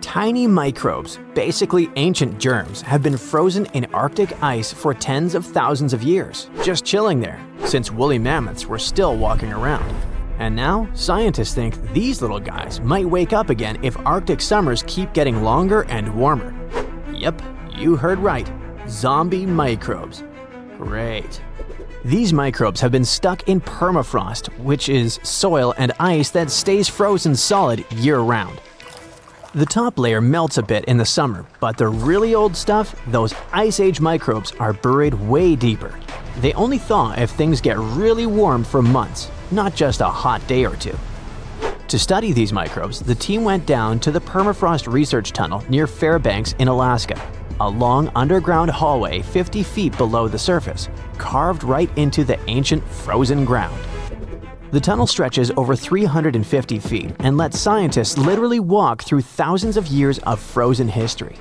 Tiny microbes, basically ancient germs, have been frozen in Arctic ice for tens of thousands of years, just chilling there, since woolly mammoths were still walking around. And now, scientists think these little guys might wake up again if Arctic summers keep getting longer and warmer. Yep, you heard right. Zombie microbes. Great. These microbes have been stuck in permafrost, which is soil and ice that stays frozen solid year-round. The top layer melts a bit in the summer, but the really old stuff, those Ice Age microbes, are buried way deeper. They only thaw if things get really warm for months, not just a hot day or two. To study these microbes, the team went down to the permafrost research tunnel near Fairbanks in Alaska, a long underground hallway 50 feet below the surface, carved right into the ancient frozen ground. The tunnel stretches over 350 feet and lets scientists literally walk through thousands of years of frozen history.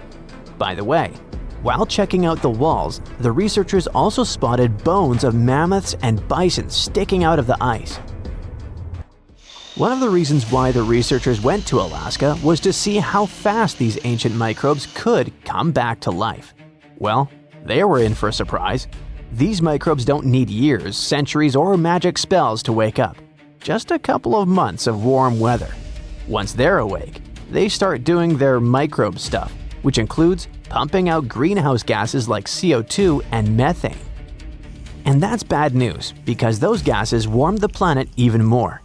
By the way, while checking out the walls, the researchers also spotted bones of mammoths and bison sticking out of the ice. One of the reasons why the researchers went to Alaska was to see how fast these ancient microbes could come back to life. Well, they were in for a surprise. These microbes don't need years, centuries, or magic spells to wake up. Just a couple of months of warm weather. Once they're awake, they start doing their microbe stuff, which includes pumping out greenhouse gases like CO2 and methane. And that's bad news, because those gases warm the planet even more.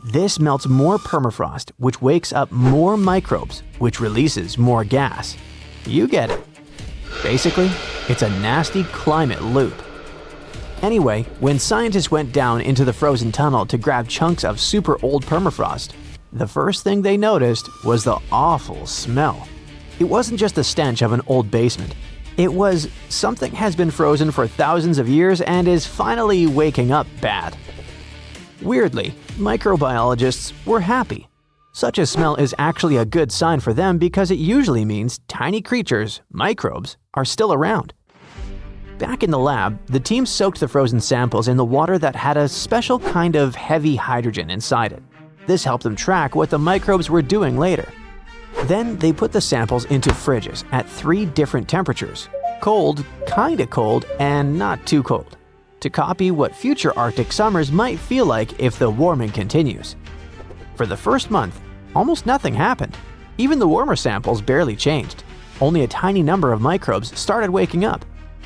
This melts more permafrost, which wakes up more microbes, which releases more gas. You get it. Basically, it's a nasty climate loop. Anyway, when scientists went down into the frozen tunnel to grab chunks of super old permafrost, the first thing they noticed was the awful smell. It wasn't just the stench of an old basement. It was something has been frozen for thousands of years and is finally waking up bad. Weirdly, microbiologists were happy. Such a smell is actually a good sign for them because it usually means tiny creatures, microbes, are still around. Back in the lab, the team soaked the frozen samples in the water that had a special kind of heavy hydrogen inside it. This helped them track what the microbes were doing later. Then they put the samples into fridges at 3 different temperatures: cold, kinda cold, and not too cold, to copy what future Arctic summers might feel like if the warming continues. For the first month, almost nothing happened. Even the warmer samples barely changed. Only a tiny number of microbes started waking up.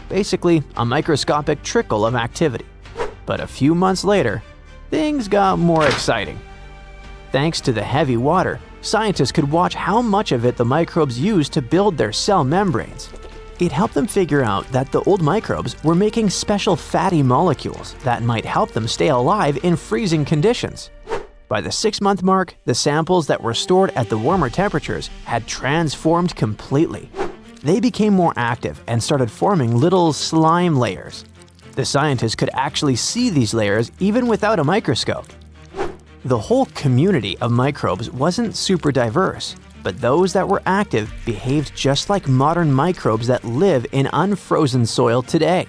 Basically, a microscopic trickle of activity. But a few months later, things got more exciting. Thanks to the heavy water, scientists could watch how much of it the microbes used to build their cell membranes. It helped them figure out that the old microbes were making special fatty molecules that might help them stay alive in freezing conditions. By the 6-month mark, the samples that were stored at the warmer temperatures had transformed completely. They became more active and started forming little slime layers. The scientists could actually see these layers even without a microscope. The whole community of microbes wasn't super diverse, but those that were active behaved just like modern microbes that live in unfrozen soil today.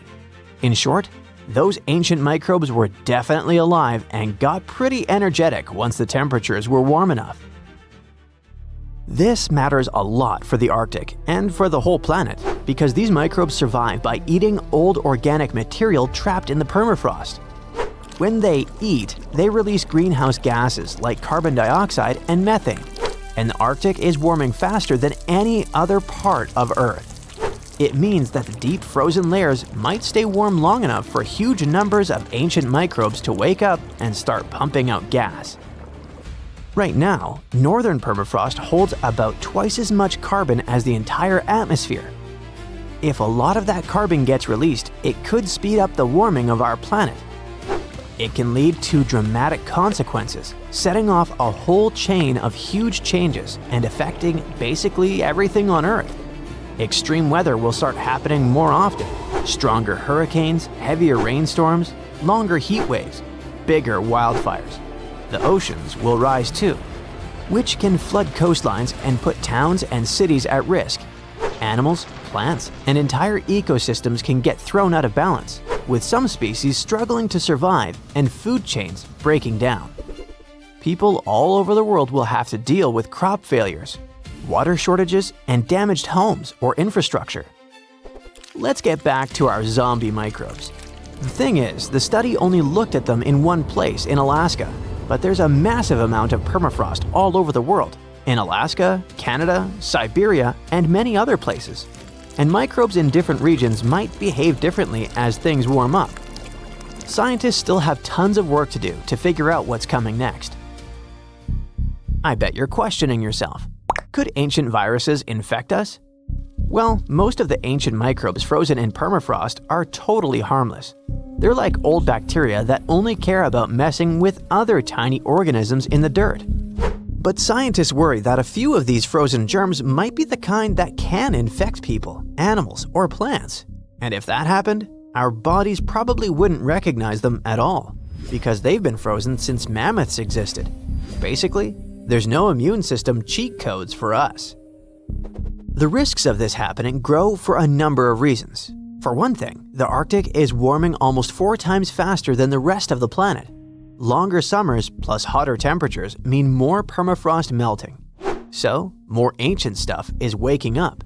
In short, those ancient microbes were definitely alive and got pretty energetic once the temperatures were warm enough. This matters a lot for the Arctic and for the whole planet, because these microbes survive by eating old organic material trapped in the permafrost. When they eat, they release greenhouse gases like carbon dioxide and methane, and the Arctic is warming faster than any other part of Earth. It means that the deep frozen layers might stay warm long enough for huge numbers of ancient microbes to wake up and start pumping out gas. Right now, northern permafrost holds about twice as much carbon as the entire atmosphere. If a lot of that carbon gets released, it could speed up the warming of our planet. It can lead to dramatic consequences, setting off a whole chain of huge changes and affecting basically everything on Earth. Extreme weather will start happening more often. Stronger hurricanes, heavier rainstorms, longer heat waves, bigger wildfires. The oceans will rise too, which can flood coastlines and put towns and cities at risk. Animals, plants, and entire ecosystems can get thrown out of balance, with some species struggling to survive and food chains breaking down. People all over the world will have to deal with crop failures, water shortages, and damaged homes or infrastructure. Let's get back to our zombie microbes. The thing is, the study only looked at them in one place in Alaska, but there's a massive amount of permafrost all over the world, in Alaska, Canada, Siberia, and many other places. And microbes in different regions might behave differently as things warm up. Scientists still have tons of work to do to figure out what's coming next. I bet you're questioning yourself. Could ancient viruses infect us? Well, most of the ancient microbes frozen in permafrost are totally harmless. They're like old bacteria that only care about messing with other tiny organisms in the dirt. But scientists worry that a few of these frozen germs might be the kind that can infect people, animals, or plants. And if that happened, our bodies probably wouldn't recognize them at all, because they've been frozen since mammoths existed. Basically, there's no immune system cheat codes for us. The risks of this happening grow for a number of reasons. For one thing, the Arctic is warming almost 4 times faster than the rest of the planet. Longer summers plus hotter temperatures mean more permafrost melting. So, more ancient stuff is waking up.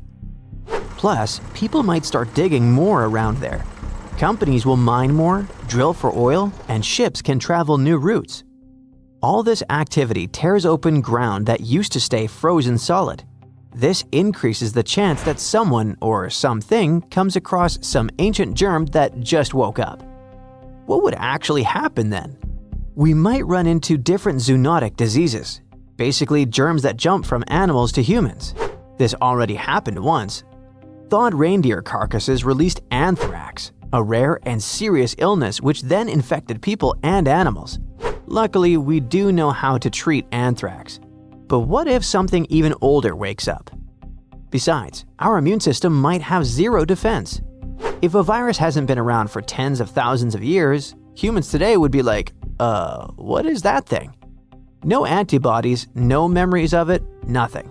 Plus, people might start digging more around there. Companies will mine more, drill for oil, and ships can travel new routes. All this activity tears open ground that used to stay frozen solid. This increases the chance that someone or something comes across some ancient germ that just woke up. What would actually happen then? We might run into different zoonotic diseases, basically germs that jump from animals to humans. This already happened once. Thawed reindeer carcasses released anthrax, a rare and serious illness which then infected people and animals. Luckily, we do know how to treat anthrax. But what if something even older wakes up? Besides, our immune system might have zero defense. If a virus hasn't been around for tens of thousands of years, humans today would be like, what is that thing? No antibodies, no memories of it, nothing.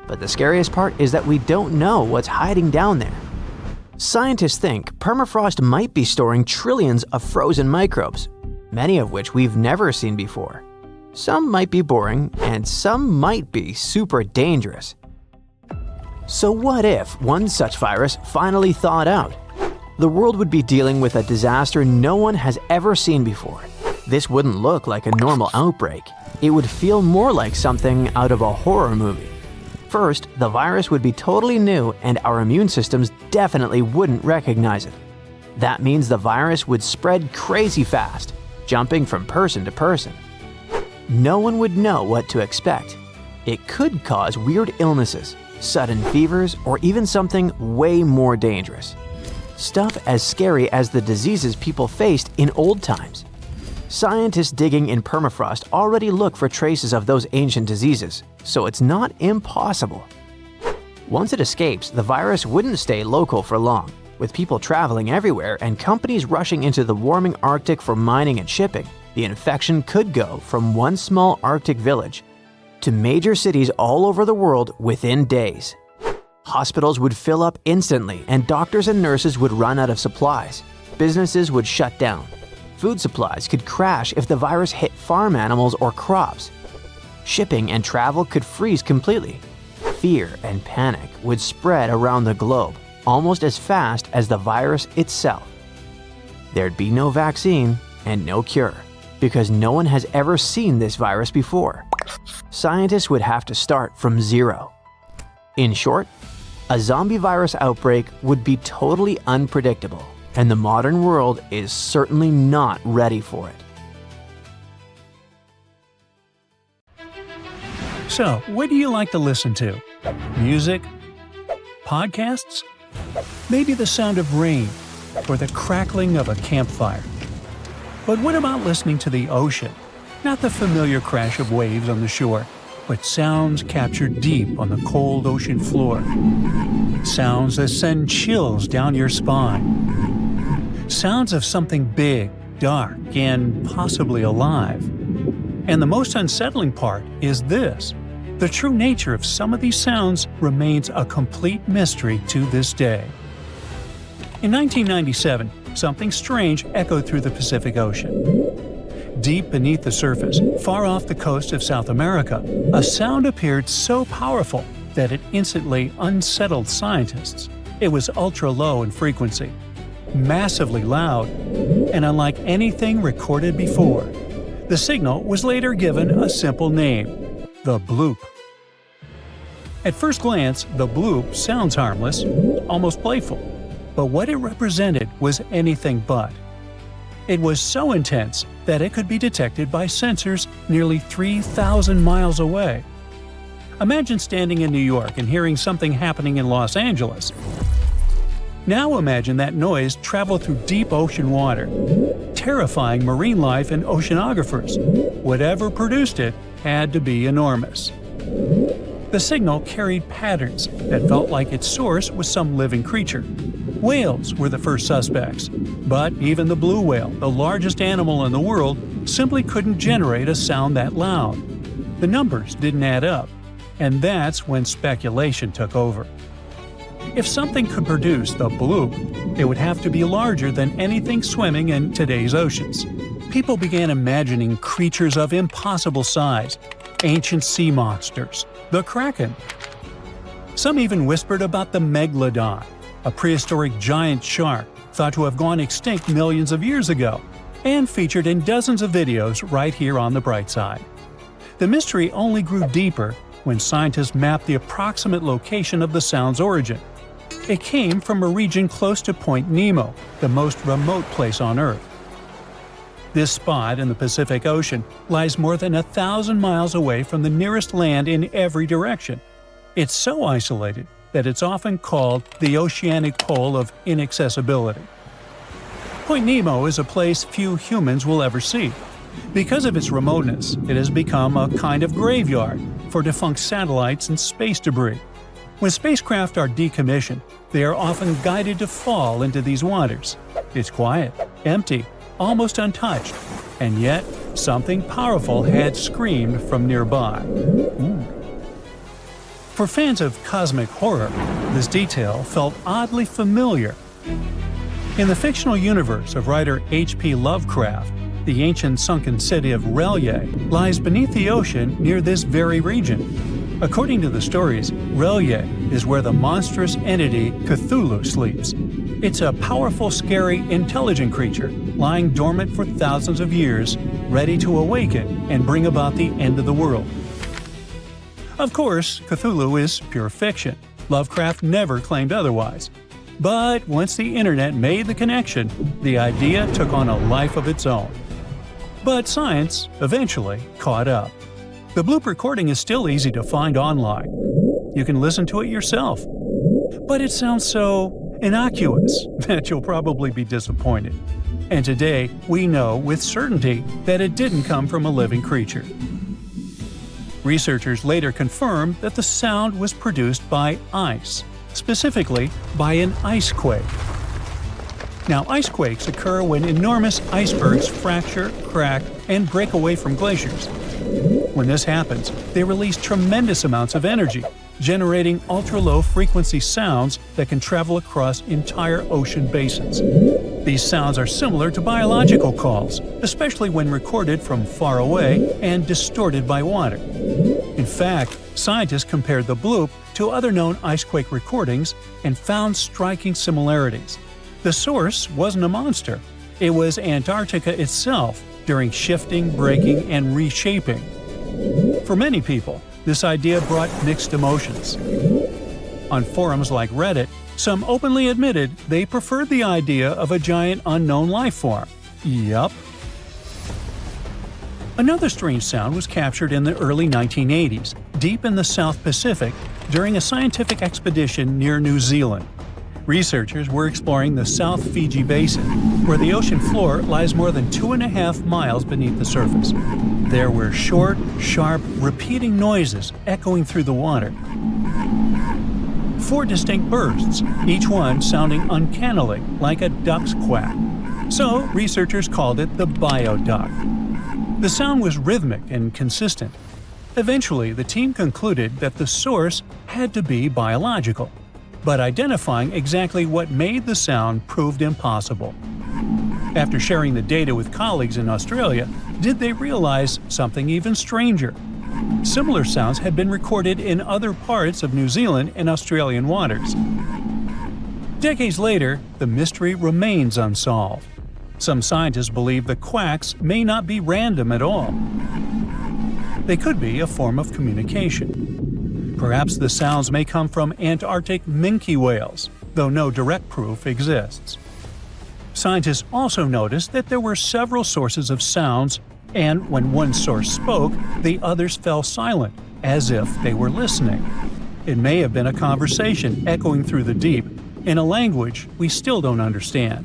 But the scariest part is that we don't know what's hiding down there. Scientists think permafrost might be storing trillions of frozen microbes, many of which we've never seen before. Some might be boring, and some might be super dangerous. So what if one such virus finally thawed out? The world would be dealing with a disaster no one has ever seen before. This wouldn't look like a normal outbreak. It would feel more like something out of a horror movie. First, the virus would be totally new and our immune systems definitely wouldn't recognize it. That means the virus would spread crazy fast, jumping from person to person. No one would know what to expect. It could cause weird illnesses, sudden fevers, or even something way more dangerous. Stuff as scary as the diseases people faced in old times. Scientists digging in permafrost already look for traces of those ancient diseases, so it's not impossible. Once it escapes, the virus wouldn't stay local for long. With people traveling everywhere and companies rushing into the warming Arctic for mining and shipping, the infection could go from one small Arctic village to major cities all over the world within days. Hospitals would fill up instantly and doctors and nurses would run out of supplies. Businesses would shut down. Food supplies could crash if the virus hit farm animals or crops. Shipping and travel could freeze completely. Fear and panic would spread around the globe almost as fast as the virus itself. There'd be no vaccine and no cure, because no one has ever seen this virus before. Scientists would have to start from zero. In short, a zombie virus outbreak would be totally unpredictable, and the modern world is certainly not ready for it. So, what do you like to listen to? Music? Podcasts? Maybe the sound of rain or the crackling of a campfire. But what about listening to the ocean? Not the familiar crash of waves on the shore, but sounds captured deep on the cold ocean floor. Sounds that send chills down your spine. Sounds of something big, dark, and possibly alive. And the most unsettling part is this. The true nature of some of these sounds remains a complete mystery to this day. In 1997, something strange echoed through the Pacific Ocean. Deep beneath the surface, far off the coast of South America, a sound appeared so powerful that it instantly unsettled scientists. It was ultra-low in frequency, massively loud, and unlike anything recorded before. The signal was later given a simple name: the bloop. At first glance, the bloop sounds harmless, almost playful, but what it represented was anything but. It was so intense that it could be detected by sensors nearly 3,000 miles away. Imagine standing in New York and hearing something happening in Los Angeles. Now imagine that noise traveled through deep ocean water, terrifying marine life and oceanographers. Whatever produced it had to be enormous. The signal carried patterns that felt like its source was some living creature. Whales were the first suspects, but even the blue whale, the largest animal in the world, simply couldn't generate a sound that loud. The numbers didn't add up, and that's when speculation took over. If something could produce the bloop, it would have to be larger than anything swimming in today's oceans. People began imagining creatures of impossible size, ancient sea monsters, the kraken. Some even whispered about the megalodon, a prehistoric giant shark thought to have gone extinct millions of years ago, and featured in dozens of videos right here on the bright side. The mystery only grew deeper when scientists mapped the approximate location of the sound's origin. It came from a region close to Point Nemo, the most remote place on Earth. This spot in the Pacific Ocean lies more than 1,000 miles away from the nearest land in every direction. It's so isolated that it's often called the oceanic pole of inaccessibility. Point Nemo is a place few humans will ever see. Because of its remoteness, it has become a kind of graveyard for defunct satellites and space debris. When spacecraft are decommissioned, they are often guided to fall into these waters. It's quiet, empty, almost untouched, and yet something powerful had screamed from nearby. For fans of cosmic horror, this detail felt oddly familiar. In the fictional universe of writer H.P. Lovecraft, the ancient sunken city of R'lyeh lies beneath the ocean near this very region. According to the stories, R'lyeh is where the monstrous entity Cthulhu sleeps. It's a powerful, scary, intelligent creature lying dormant for thousands of years, ready to awaken and bring about the end of the world. Of course, Cthulhu is pure fiction. Lovecraft never claimed otherwise. But once the internet made the connection, the idea took on a life of its own. But science eventually caught up. The bloop recording is still easy to find online. You can listen to it yourself. But it sounds so innocuous that you'll probably be disappointed. And today, we know with certainty that it didn't come from a living creature. Researchers later confirmed that the sound was produced by ice, specifically by an ice quake. Now, ice quakes occur when enormous icebergs fracture, crack, and break away from glaciers. When this happens, they release tremendous amounts of energy, generating ultra-low frequency sounds that can travel across entire ocean basins. These sounds are similar to biological calls, especially when recorded from far away and distorted by water. In fact, scientists compared the bloop to other known icequake recordings and found striking similarities. The source wasn't a monster. It was Antarctica itself during shifting, breaking, and reshaping. For many people, this idea brought mixed emotions. On forums like Reddit, some openly admitted they preferred the idea of a giant unknown life form. Yup. Another strange sound was captured in the early 1980s, deep in the South Pacific, during a scientific expedition near New Zealand. Researchers were exploring the South Fiji Basin, where the ocean floor lies more than 2.5 miles beneath the surface. There were short, sharp, repeating noises echoing through the water. 4 distinct bursts, each one sounding uncannily like a duck's quack. So, researchers called it the bioduck. The sound was rhythmic and consistent. Eventually, the team concluded that the source had to be biological, but identifying exactly what made the sound proved impossible. After sharing the data with colleagues in Australia, did they realize something even stranger? Similar sounds had been recorded in other parts of New Zealand and Australian waters. Decades later, the mystery remains unsolved. Some scientists believe the quacks may not be random at all. They could be a form of communication. Perhaps the sounds may come from Antarctic minke whales, though no direct proof exists. Scientists also noticed that there were several sources of sounds, and when one source spoke, the others fell silent, as if they were listening. It may have been a conversation echoing through the deep, in a language we still don't understand.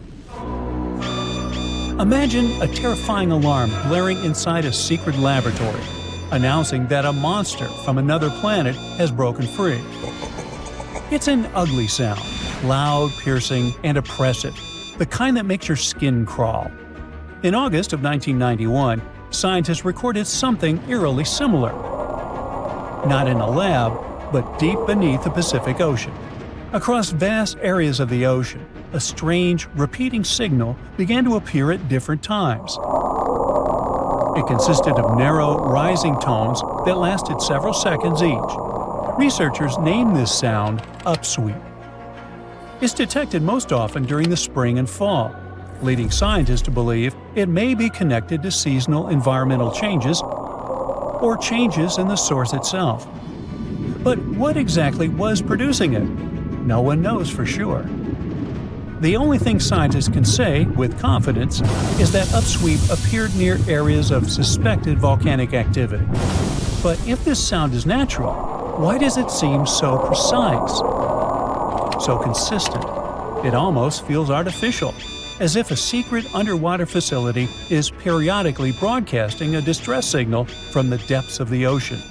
Imagine a terrifying alarm blaring inside a secret laboratory, announcing that a monster from another planet has broken free. It's an ugly sound, loud, piercing, and oppressive, the kind that makes your skin crawl. In August of 1991, scientists recorded something eerily similar. Not in a lab, but deep beneath the Pacific Ocean. Across vast areas of the ocean, a strange, repeating signal began to appear at different times. It consisted of narrow, rising tones that lasted several seconds each. Researchers named this sound upsweep. It's detected most often during the spring and fall, leading scientists to believe it may be connected to seasonal environmental changes or changes in the source itself. But what exactly was producing it? No one knows for sure. The only thing scientists can say with confidence is that upsweep appeared near areas of suspected volcanic activity. But if this sound is natural, why does it seem so precise, so consistent? It almost feels artificial, as if a secret underwater facility is periodically broadcasting a distress signal from the depths of the ocean.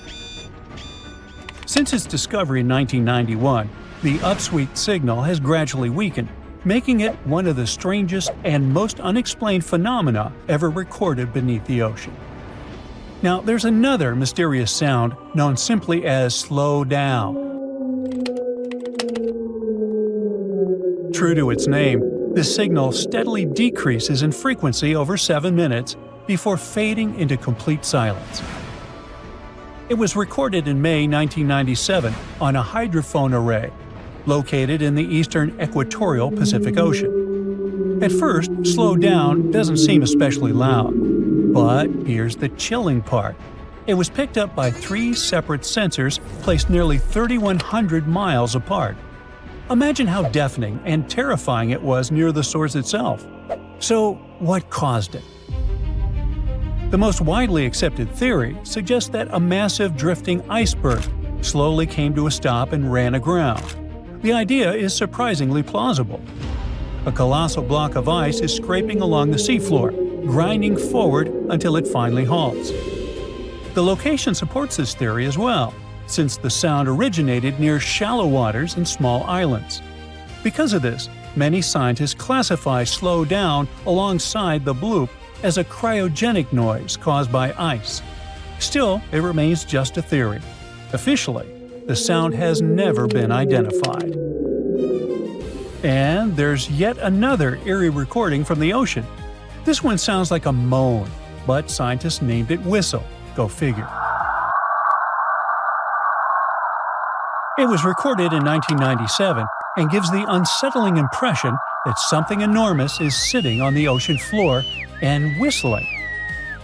Since its discovery in 1991, the upsweep signal has gradually weakened, making it one of the strangest and most unexplained phenomena ever recorded beneath the ocean. Now, there's another mysterious sound known simply as slow down. True to its name, this signal steadily decreases in frequency over 7 minutes before fading into complete silence. It was recorded in May 1997 on a hydrophone array located in the eastern equatorial Pacific Ocean. At first, slow down doesn't seem especially loud. But here's the chilling part. It was picked up by 3 separate sensors placed nearly 3,100 miles apart. Imagine how deafening and terrifying it was near the source itself. So, what caused it? The most widely accepted theory suggests that a massive drifting iceberg slowly came to a stop and ran aground. The idea is surprisingly plausible. A colossal block of ice is scraping along the seafloor, grinding forward until it finally halts. The location supports this theory as well, since the sound originated near shallow waters and small islands. Because of this, many scientists classify slow down alongside the bloop as a cryogenic noise caused by ice. Still, it remains just a theory. Officially, the sound has never been identified. And there's yet another eerie recording from the ocean. This one sounds like a moan, but scientists named it whistle. Go figure. It was recorded in 1997 and gives the unsettling impression that something enormous is sitting on the ocean floor and whistling.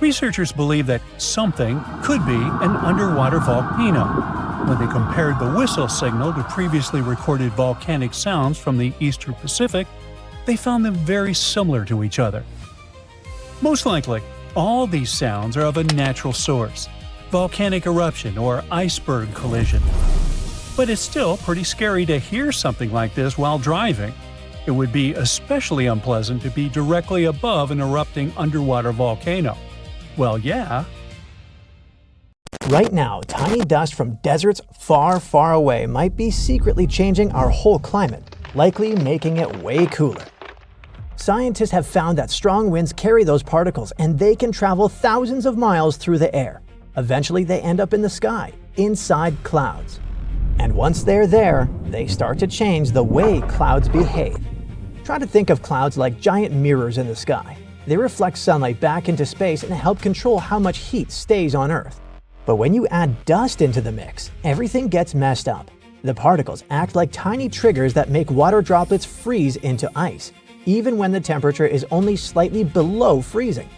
Researchers believe that something could be an underwater volcano. When they compared the whistle signal to previously recorded volcanic sounds from the Eastern Pacific, they found them very similar to each other. Most likely, all these sounds are of a natural source, volcanic eruption or iceberg collision. But it's still pretty scary to hear something like this while driving. It would be especially unpleasant to be directly above an erupting underwater volcano. Well, yeah. Right now, tiny dust from deserts far, far away might be secretly changing our whole climate, likely making it way cooler. Scientists have found that strong winds carry those particles and they can travel thousands of miles through the air. Eventually, they end up in the sky, inside clouds. And once they're there, they start to change the way clouds behave. Try to think of clouds like giant mirrors in the sky. They reflect sunlight back into space and help control how much heat stays on Earth. But when you add dust into the mix, everything gets messed up. The particles act like tiny triggers that make water droplets freeze into ice, even when the temperature is only slightly below freezing.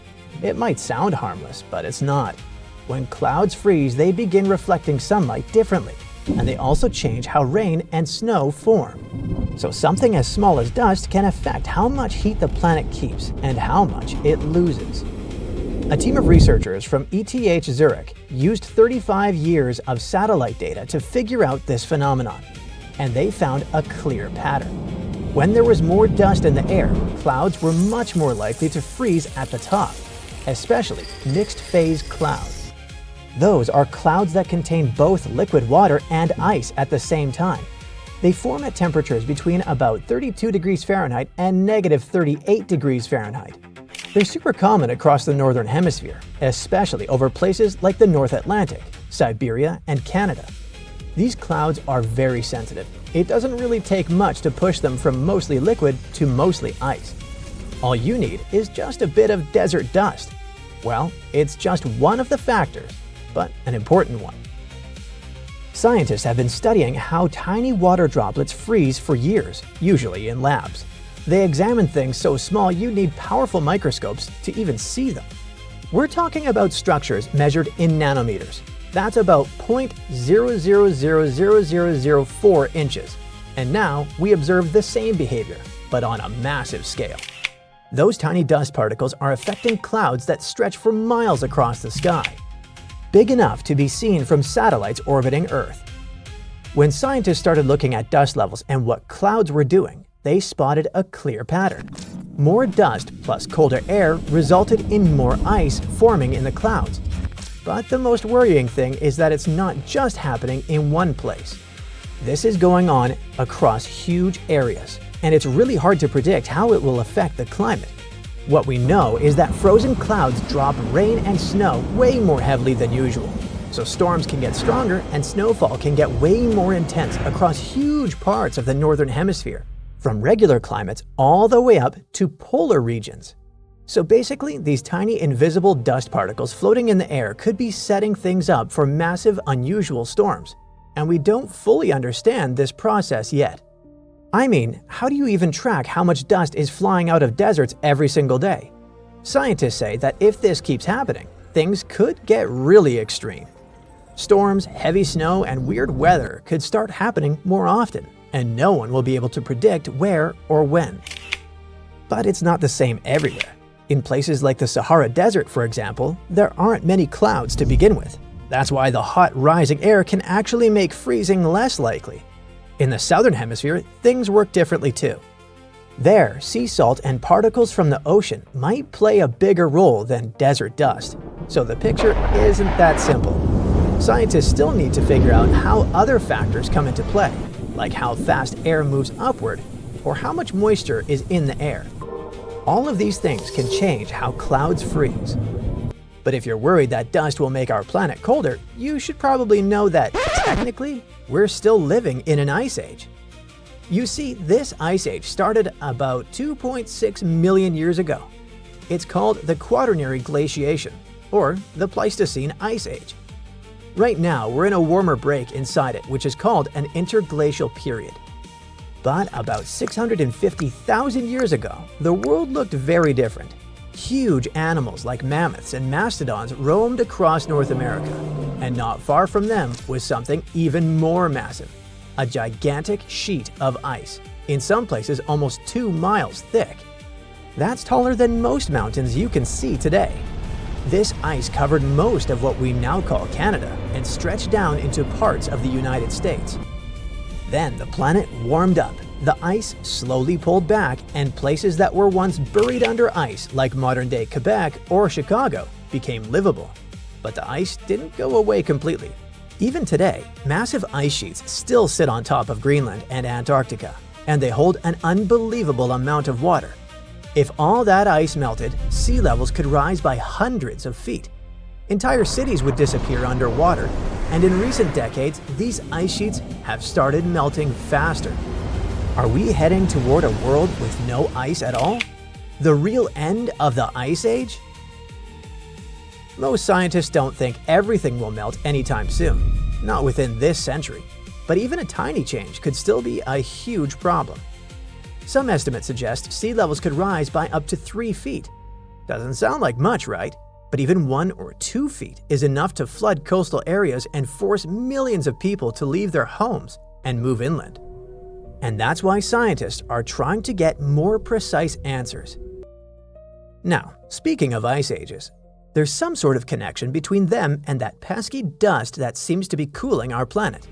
It might sound harmless, but it's not. When clouds freeze, they begin reflecting sunlight differently, and they also change how rain and snow form. So something as small as dust can affect how much heat the planet keeps and how much it loses. A team of researchers from ETH Zurich used 35 years of satellite data to figure out this phenomenon, and they found a clear pattern. When there was more dust in the air, clouds were much more likely to freeze at the top, especially mixed-phase clouds. Those are clouds that contain both liquid water and ice at the same time. They form at temperatures between about 32 degrees Fahrenheit and negative 38 degrees Fahrenheit. They're super common across the northern hemisphere, especially over places like the North Atlantic, Siberia, and Canada. These clouds are very sensitive. It doesn't really take much to push them from mostly liquid to mostly ice. All you need is just a bit of desert dust. Well, it's just one of the factors, but an important one. Scientists have been studying how tiny water droplets freeze for years, usually in labs. They examine things so small you need powerful microscopes to even see them. We're talking about structures measured in nanometers. That's about 0.000004 inches. And now we observe the same behavior, but on a massive scale. Those tiny dust particles are affecting clouds that stretch for miles across the sky, big enough to be seen from satellites orbiting Earth. When scientists started looking at dust levels and what clouds were doing, they spotted a clear pattern. More dust plus colder air resulted in more ice forming in the clouds. But the most worrying thing is that it's not just happening in one place. This is going on across huge areas, and it's really hard to predict how it will affect the climate. What we know is that frozen clouds drop rain and snow way more heavily than usual. So storms can get stronger and snowfall can get way more intense across huge parts of the northern hemisphere, from regular climates all the way up to polar regions. So basically, these tiny invisible dust particles floating in the air could be setting things up for massive, unusual storms. And we don't fully understand this process yet. I mean, how do you even track how much dust is flying out of deserts every single day? Scientists say that if this keeps happening, things could get really extreme. Storms, heavy snow, and weird weather could start happening more often, and no one will be able to predict where or when. But it's not the same everywhere. In places like the Sahara Desert, for example, there aren't many clouds to begin with. That's why the hot, rising air can actually make freezing less likely. In the southern hemisphere, things work differently too. There, sea salt and particles from the ocean might play a bigger role than desert dust, so the picture isn't that simple. Scientists still need to figure out how other factors come into play, like how fast air moves upward or how much moisture is in the air. All of these things can change how clouds freeze. But if you're worried that dust will make our planet colder, you should probably know that, technically, we're still living in an ice age. You see, this ice age started about 2.6 million years ago. It's called the Quaternary Glaciation, or the Pleistocene Ice Age. Right now, we're in a warmer break inside it, which is called an interglacial period. But about 650,000 years ago, the world looked very different. Huge animals like mammoths and mastodons roamed across North America, and not far from them was something even more massive, a gigantic sheet of ice, in some places almost 2 miles thick. That's taller than most mountains you can see today. This ice covered most of what we now call Canada and stretched down into parts of the United States. Then the planet warmed up. The ice slowly pulled back, and places that were once buried under ice, like modern-day Quebec or Chicago, became livable. But the ice didn't go away completely. Even today, massive ice sheets still sit on top of Greenland and Antarctica, and they hold an unbelievable amount of water. If all that ice melted, sea levels could rise by hundreds of feet. Entire cities would disappear underwater, and in recent decades, these ice sheets have started melting faster. Are we heading toward a world with no ice at all? The real end of the ice age? Most scientists don't think everything will melt anytime soon, not within this century, but even a tiny change could still be a huge problem. Some estimates suggest sea levels could rise by up to 3 feet. Doesn't sound like much, right? But even 1 or 2 feet is enough to flood coastal areas and force millions of people to leave their homes and move inland. And that's why scientists are trying to get more precise answers. Now, speaking of ice ages, there's some sort of connection between them and that pesky dust that seems to be cooling our planet.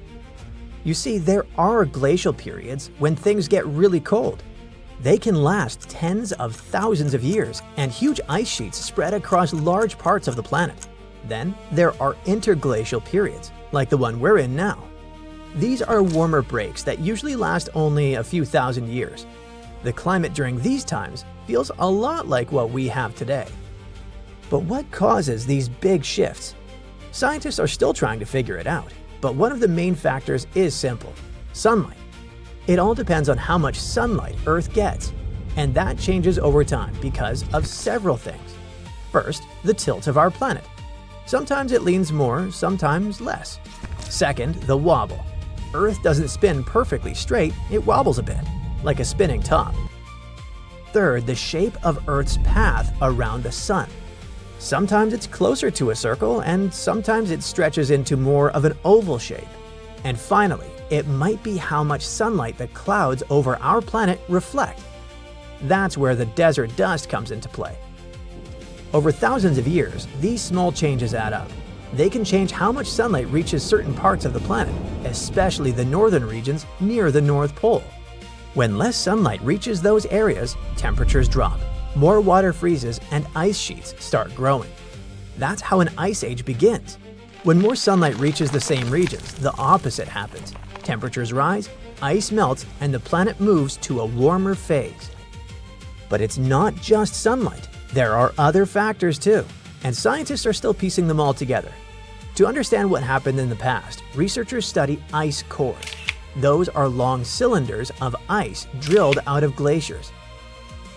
You see, there are glacial periods when things get really cold. They can last tens of thousands of years, and huge ice sheets spread across large parts of the planet. Then, there are interglacial periods, like the one we're in now. These are warmer breaks that usually last only a few thousand years. The climate during these times feels a lot like what we have today. But what causes these big shifts? Scientists are still trying to figure it out, but one of the main factors is simple: sunlight. It all depends on how much sunlight Earth gets, and that changes over time because of several things. First, the tilt of our planet. Sometimes it leans more, sometimes less. Second, the wobble. Earth doesn't spin perfectly straight, it wobbles a bit, like a spinning top. Third, the shape of Earth's path around the sun. Sometimes it's closer to a circle, and sometimes it stretches into more of an oval shape. And finally, it might be how much sunlight the clouds over our planet reflect. That's where the desert dust comes into play. Over thousands of years, these small changes add up. They can change how much sunlight reaches certain parts of the planet, especially the northern regions near the North Pole. When less sunlight reaches those areas, temperatures drop, more water freezes, and ice sheets start growing. That's how an ice age begins. When more sunlight reaches the same regions, the opposite happens. Temperatures rise, ice melts, and the planet moves to a warmer phase. But it's not just sunlight. There are other factors too, and scientists are still piecing them all together. To understand what happened in the past, researchers study ice cores. Those are long cylinders of ice drilled out of glaciers.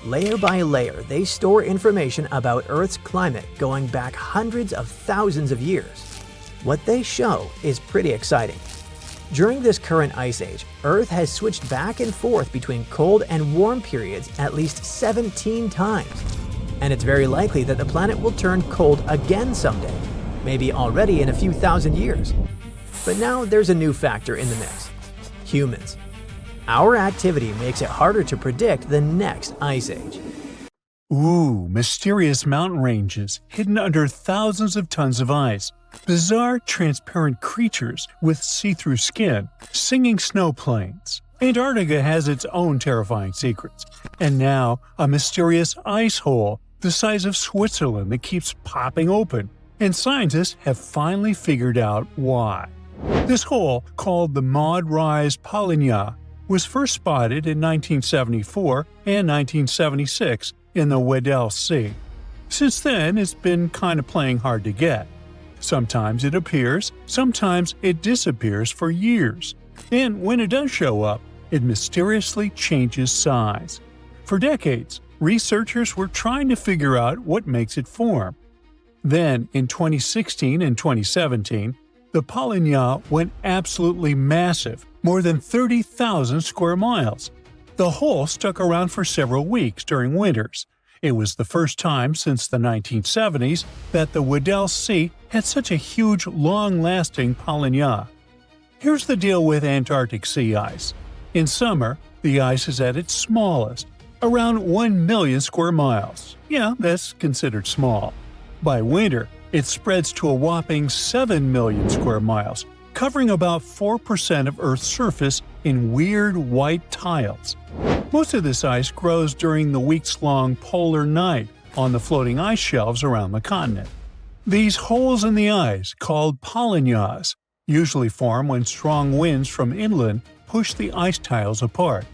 Layer by layer, they store information about Earth's climate going back hundreds of thousands of years. What they show is pretty exciting. During this current ice age, Earth has switched back and forth between cold and warm periods at least 17 times. And it's very likely that the planet will turn cold again someday, maybe already in a few thousand years. But now there's a new factor in the mix: humans. Our activity makes it harder to predict the next ice age. Ooh, mysterious mountain ranges hidden under thousands of tons of ice. Bizarre, transparent creatures with see-through skin, singing snow plains. Antarctica has its own terrifying secrets. And now, a mysterious ice hole the size of Switzerland that keeps popping open. And scientists have finally figured out why. This hole, called the Maud Rise Polynya, was first spotted in 1974 and 1976 in the Weddell Sea. Since then, it's been kind of playing hard to get. Sometimes it appears, sometimes it disappears for years. And when it does show up, it mysteriously changes size. For decades, researchers were trying to figure out what makes it form. Then, in 2016 and 2017, the Polynya went absolutely massive, more than 30,000 square miles. The hole stuck around for several weeks during winters. It was the first time since the 1970s that the Weddell Sea had such a huge, long-lasting Polynya. Here's the deal with Antarctic sea ice. In summer, the ice is at its smallest, around 1 million square miles. Yeah, that's considered small. By winter, it spreads to a whopping 7 million square miles, covering about 4% of Earth's surface in weird white tiles. Most of this ice grows during the weeks-long polar night on the floating ice shelves around the continent. These holes in the ice, called polynyas, usually form when strong winds from inland push the ice tiles apart.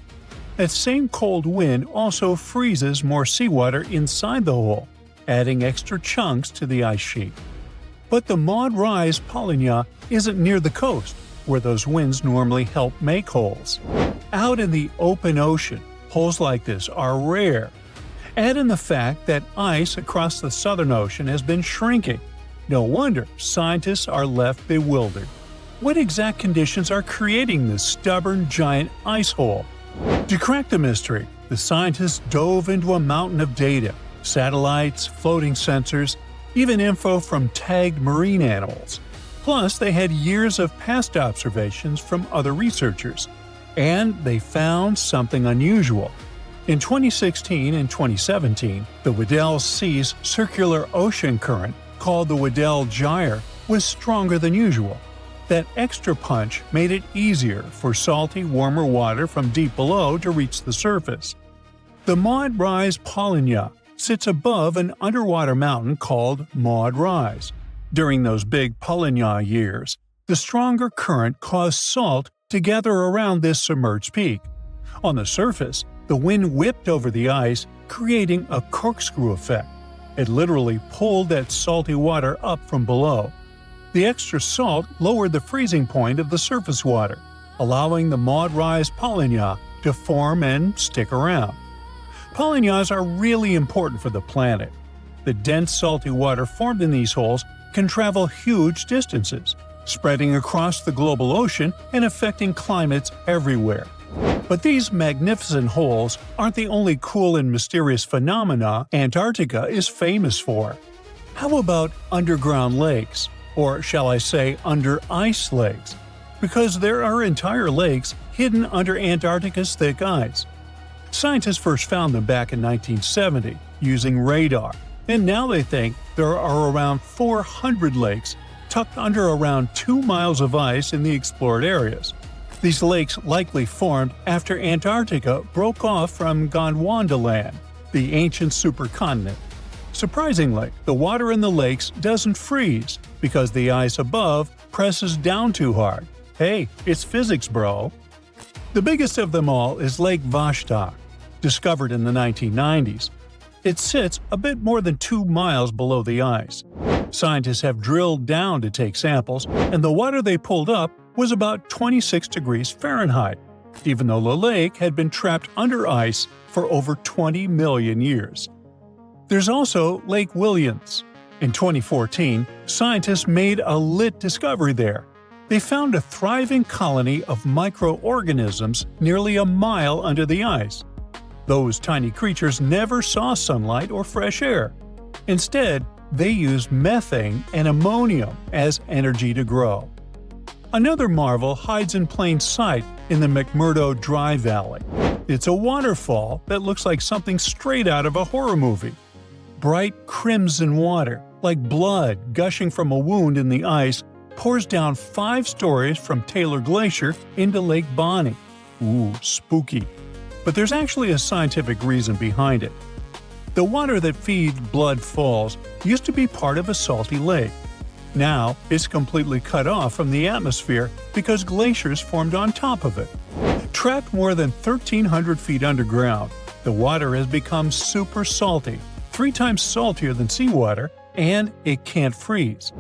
That same cold wind also freezes more seawater inside the hole, adding extra chunks to the ice sheet. But the Maud Rise Polynya isn't near the coast, where those winds normally help make holes. Out in the open ocean, holes like this are rare. Add in the fact that ice across the Southern Ocean has been shrinking, No wonder scientists are left bewildered. What exact conditions are creating this stubborn giant ice hole? To crack the mystery, the scientists dove into a mountain of data, satellites, floating sensors, even info from tagged marine animals. Plus, they had years of past observations from other researchers. And they found something unusual. In 2016 and 2017, the Weddell Sea's circular ocean current, called the Weddell Gyre, was stronger than usual. That extra punch made it easier for salty, warmer water from deep below to reach the surface. The Maud Rise Polynya sits above an underwater mountain called Maud Rise. During those big Polynya years, the stronger current caused salt to gather around this submerged peak. On the surface, the wind whipped over the ice, creating a corkscrew effect. It literally pulled that salty water up from below. The extra salt lowered the freezing point of the surface water, allowing the Maud Rise Polynya to form and stick around. Polynyas are really important for the planet. The dense salty water formed in these holes can travel huge distances, spreading across the global ocean and affecting climates everywhere. But these magnificent holes aren't the only cool and mysterious phenomena Antarctica is famous for. How about underground lakes? Or shall I say under-ice lakes? Because there are entire lakes hidden under Antarctica's thick ice. Scientists first found them back in 1970 using radar, and now they think there are around 400 lakes tucked under around 2 miles of ice in the explored areas. These lakes likely formed after Antarctica broke off from Gondwanaland, the ancient supercontinent. Surprisingly, the water in the lakes doesn't freeze because the ice above presses down too hard. Hey, it's physics, bro! The biggest of them all is Lake Vostok, discovered in the 1990s. It sits a bit more than 2 miles below the ice. Scientists have drilled down to take samples, and the water they pulled up was about 26 degrees Fahrenheit, even though the lake had been trapped under ice for over 20 million years. There's also Lake Williams. In 2014, scientists made a lit discovery there. They found a thriving colony of microorganisms nearly a mile under the ice. Those tiny creatures never saw sunlight or fresh air. Instead, they used methane and ammonium as energy to grow. Another marvel hides in plain sight in the McMurdo Dry Valley. It's a waterfall that looks like something straight out of a horror movie. Bright crimson water, like blood gushing from a wound in the ice, pours down 5 stories from Taylor Glacier into Lake Bonny. Ooh, spooky. But there's actually a scientific reason behind it. The water that feeds Blood Falls used to be part of a salty lake. Now, it's completely cut off from the atmosphere because glaciers formed on top of it. Trapped more than 1,300 feet underground, the water has become super salty, 3 times saltier than seawater, and it can't freeze.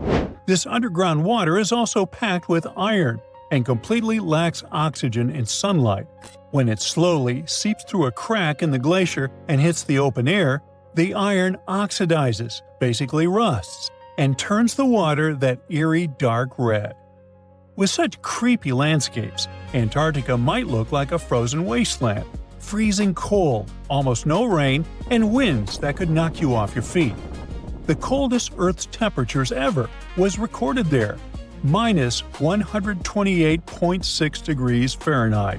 This underground water is also packed with iron and completely lacks oxygen in sunlight. When it slowly seeps through a crack in the glacier and hits the open air, the iron oxidizes, basically rusts, and turns the water that eerie dark red. With such creepy landscapes, Antarctica might look like a frozen wasteland, freezing cold, almost no rain, and winds that could knock you off your feet. The coldest Earth's temperatures ever was recorded there, minus 128.6 degrees Fahrenheit.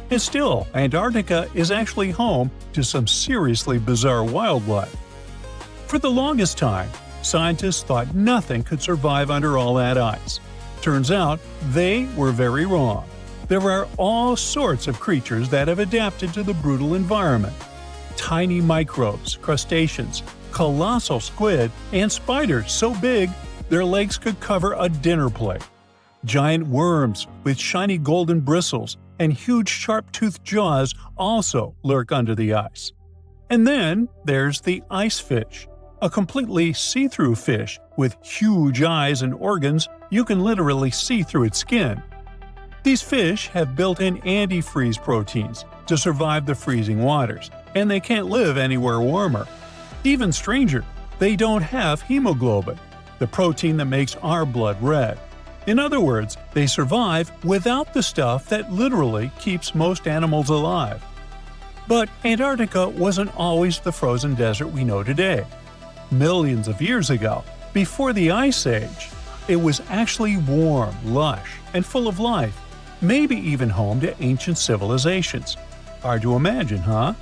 And still, Antarctica is actually home to some seriously bizarre wildlife. For the longest time, scientists thought nothing could survive under all that ice. Turns out, they were very wrong. There are all sorts of creatures that have adapted to the brutal environment. Tiny microbes, crustaceans, colossal squid, and spiders so big their legs could cover a dinner plate. Giant worms with shiny golden bristles and huge sharp-toothed jaws also lurk under the ice. And then there's the ice fish, a completely see-through fish with huge eyes and organs you can literally see through its skin. These fish have built-in antifreeze proteins to survive the freezing waters, and they can't live anywhere warmer. Even stranger, they don't have hemoglobin. the protein that makes our blood red. In other words, they survive without the stuff that literally keeps most animals alive. But Antarctica wasn't always the frozen desert we know today. Millions of years ago, before the Ice Age, it was actually warm, lush, and full of life, maybe even home to ancient civilizations. Hard to imagine, huh?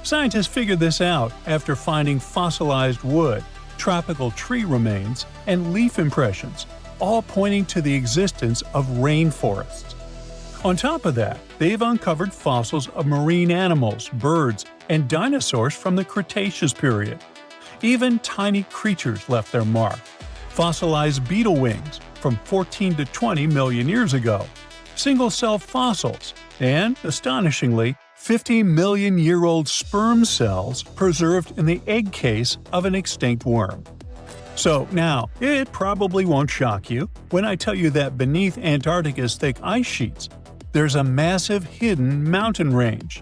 Scientists figured this out after finding fossilized wood, tropical tree remains, and leaf impressions, all pointing to the existence of rainforests. On top of that, they've uncovered fossils of marine animals, birds, and dinosaurs from the Cretaceous period. Even tiny creatures left their mark. Fossilized beetle wings from 14 to 20 million years ago, single-cell fossils, and, astonishingly, 50-million-year-old sperm cells preserved in the egg case of an extinct worm. So now, it probably won't shock you when I tell you that beneath Antarctica's thick ice sheets, there's a massive hidden mountain range.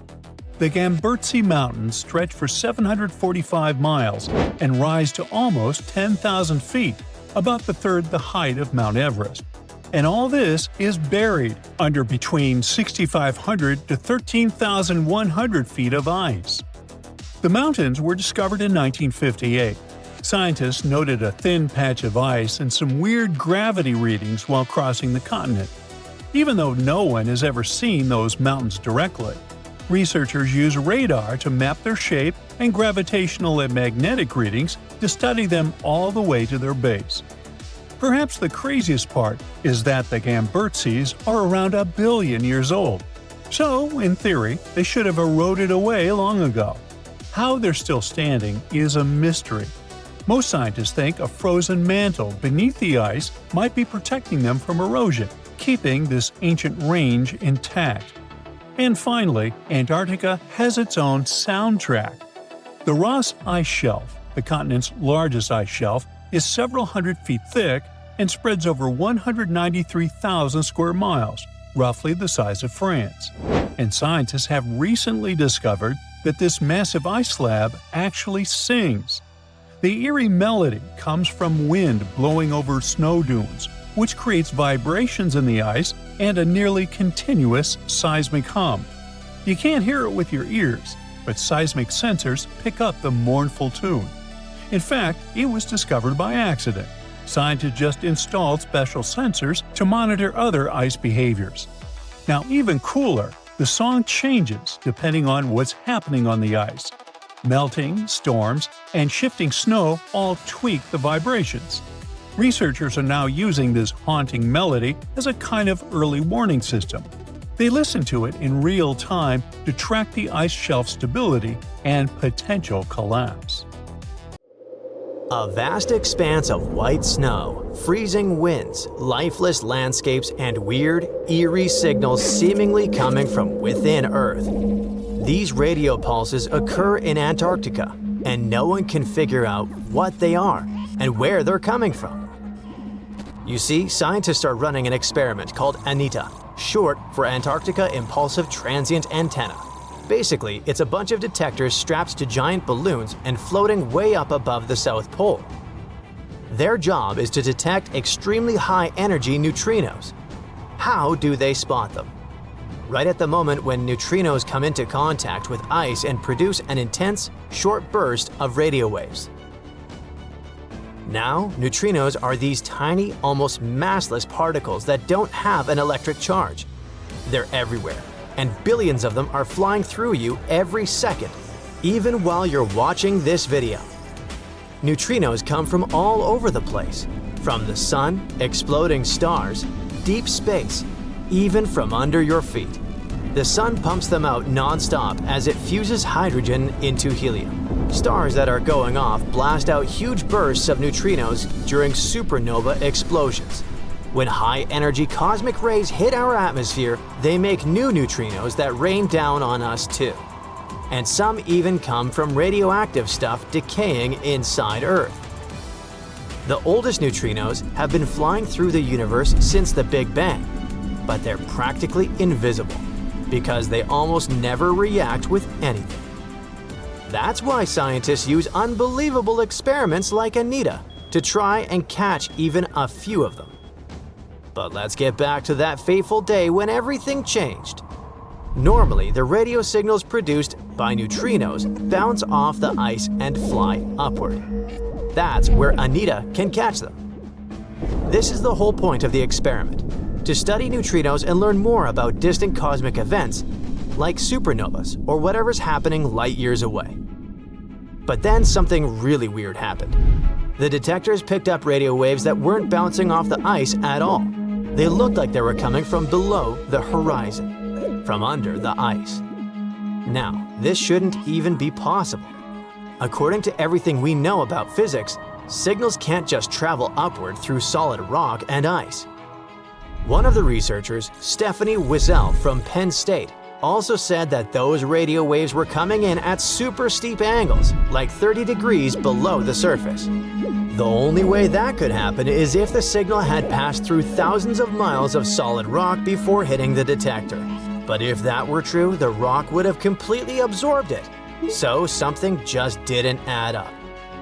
The Gamburtsi Mountains stretch for 745 miles and rise to almost 10,000 feet, about the third the height of Mount Everest. And all this is buried under between 6,500 to 13,100 feet of ice. The mountains were discovered in 1958. Scientists noted a thin patch of ice and some weird gravity readings while crossing the continent. Even though no one has ever seen those mountains directly, researchers use radar to map their shape and gravitational and magnetic readings to study them all the way to their base. Perhaps the craziest part is that the Gamburtsis are around 1 billion years old. So, in theory, they should have eroded away long ago. How they're still standing is a mystery. Most scientists think a frozen mantle beneath the ice might be protecting them from erosion, keeping this ancient range intact. And finally, Antarctica has its own soundtrack. The Ross Ice Shelf, the continent's largest ice shelf, is several hundred feet thick and spreads over 193,000 square miles, roughly the size of France. And scientists have recently discovered that this massive ice slab actually sings. The eerie melody comes from wind blowing over snow dunes, which creates vibrations in the ice and a nearly continuous seismic hum. You can't hear it with your ears, but seismic sensors pick up the mournful tune. In fact, it was discovered by accident. Scientists just installed special sensors to monitor other ice behaviors. Now, even cooler, the song changes depending on what's happening on the ice. Melting, storms, and shifting snow all tweak the vibrations. Researchers are now using this haunting melody as a kind of early warning system. They listen to it in real time to track the ice shelf stability and potential collapse. A vast expanse of white snow, freezing winds, lifeless landscapes, and weird, eerie signals seemingly coming from within Earth. These radio pulses occur in Antarctica, and no one can figure out what they are and where they're coming from. You see, scientists are running an experiment called ANITA, short for Antarctica Impulsive Transient Antenna. Basically, it's a bunch of detectors strapped to giant balloons and floating way up above the South Pole. Their job is to detect extremely high-energy neutrinos. How do they spot them? Right at the moment when neutrinos come into contact with ice and produce an intense, short burst of radio waves. Now, neutrinos are these tiny, almost massless particles that don't have an electric charge. They're everywhere, and billions of them are flying through you every second, even while you're watching this video. Neutrinos come from all over the place, from the sun, exploding stars, deep space, even from under your feet. The sun pumps them out non-stop as it fuses hydrogen into helium. Stars that are going off blast out huge bursts of neutrinos during supernova explosions. When high-energy cosmic rays hit our atmosphere, they make new neutrinos that rain down on us too. And some even come from radioactive stuff decaying inside Earth. The oldest neutrinos have been flying through the universe since the Big Bang, but they're practically invisible because they almost never react with anything. That's why scientists use unbelievable experiments like ANITA to try and catch even a few of them. But let's get back to that fateful day when everything changed. Normally, the radio signals produced by neutrinos bounce off the ice and fly upward. That's where Anita can catch them. This is the whole point of the experiment, to study neutrinos and learn more about distant cosmic events like supernovas or whatever's happening light years away. But then something really weird happened. The detectors picked up radio waves that weren't bouncing off the ice at all. They looked like they were coming from below the horizon, from under the ice. Now, this shouldn't even be possible. According to everything we know about physics, signals can't just travel upward through solid rock and ice. One of the researchers, Stephanie Wiesel from Penn State, also said that those radio waves were coming in at super steep angles, like 30 degrees below the surface. The only way that could happen is if the signal had passed through thousands of miles of solid rock before hitting the detector. But if that were true, the rock would have completely absorbed it. So something just didn't add up.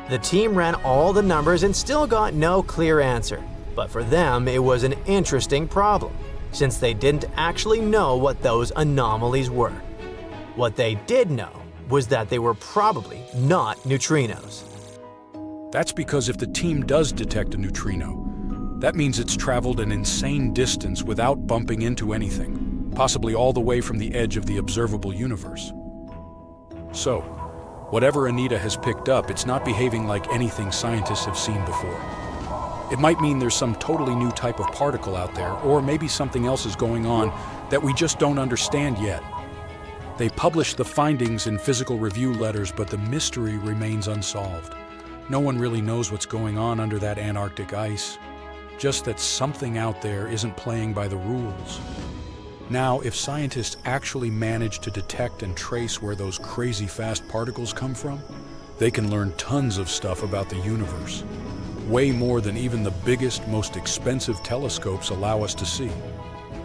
The team ran all the numbers and still got no clear answer. But for them, it was an interesting problem, since they didn't actually know what those anomalies were. What they did know was that they were probably not neutrinos. That's because if the team does detect a neutrino, that means it's traveled an insane distance without bumping into anything, possibly all the way from the edge of the observable universe. So, whatever Anita has picked up, it's not behaving like anything scientists have seen before. It might mean there's some totally new type of particle out there, or maybe something else is going on that we just don't understand yet. They published the findings in physical review letters, but the mystery remains unsolved. No one really knows what's going on under that Antarctic ice, just that something out there isn't playing by the rules. Now, if scientists actually manage to detect and trace where those crazy fast particles come from, they can learn tons of stuff about the universe. Way more than even the biggest, most expensive telescopes allow us to see.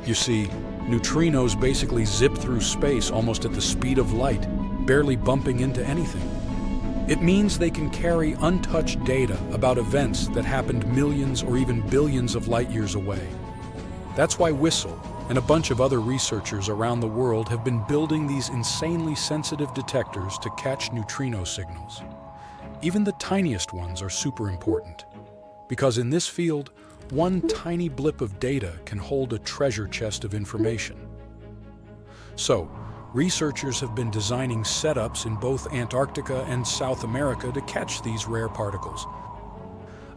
You see, neutrinos basically zip through space almost at the speed of light, barely bumping into anything. It means they can carry untouched data about events that happened millions or even billions of light years away. That's why Wiesel and a bunch of other researchers around the world have been building these insanely sensitive detectors to catch neutrino signals. Even the tiniest ones are super important, because in this field, one tiny blip of data can hold a treasure chest of information. So, researchers have been designing setups in both Antarctica and South America to catch these rare particles.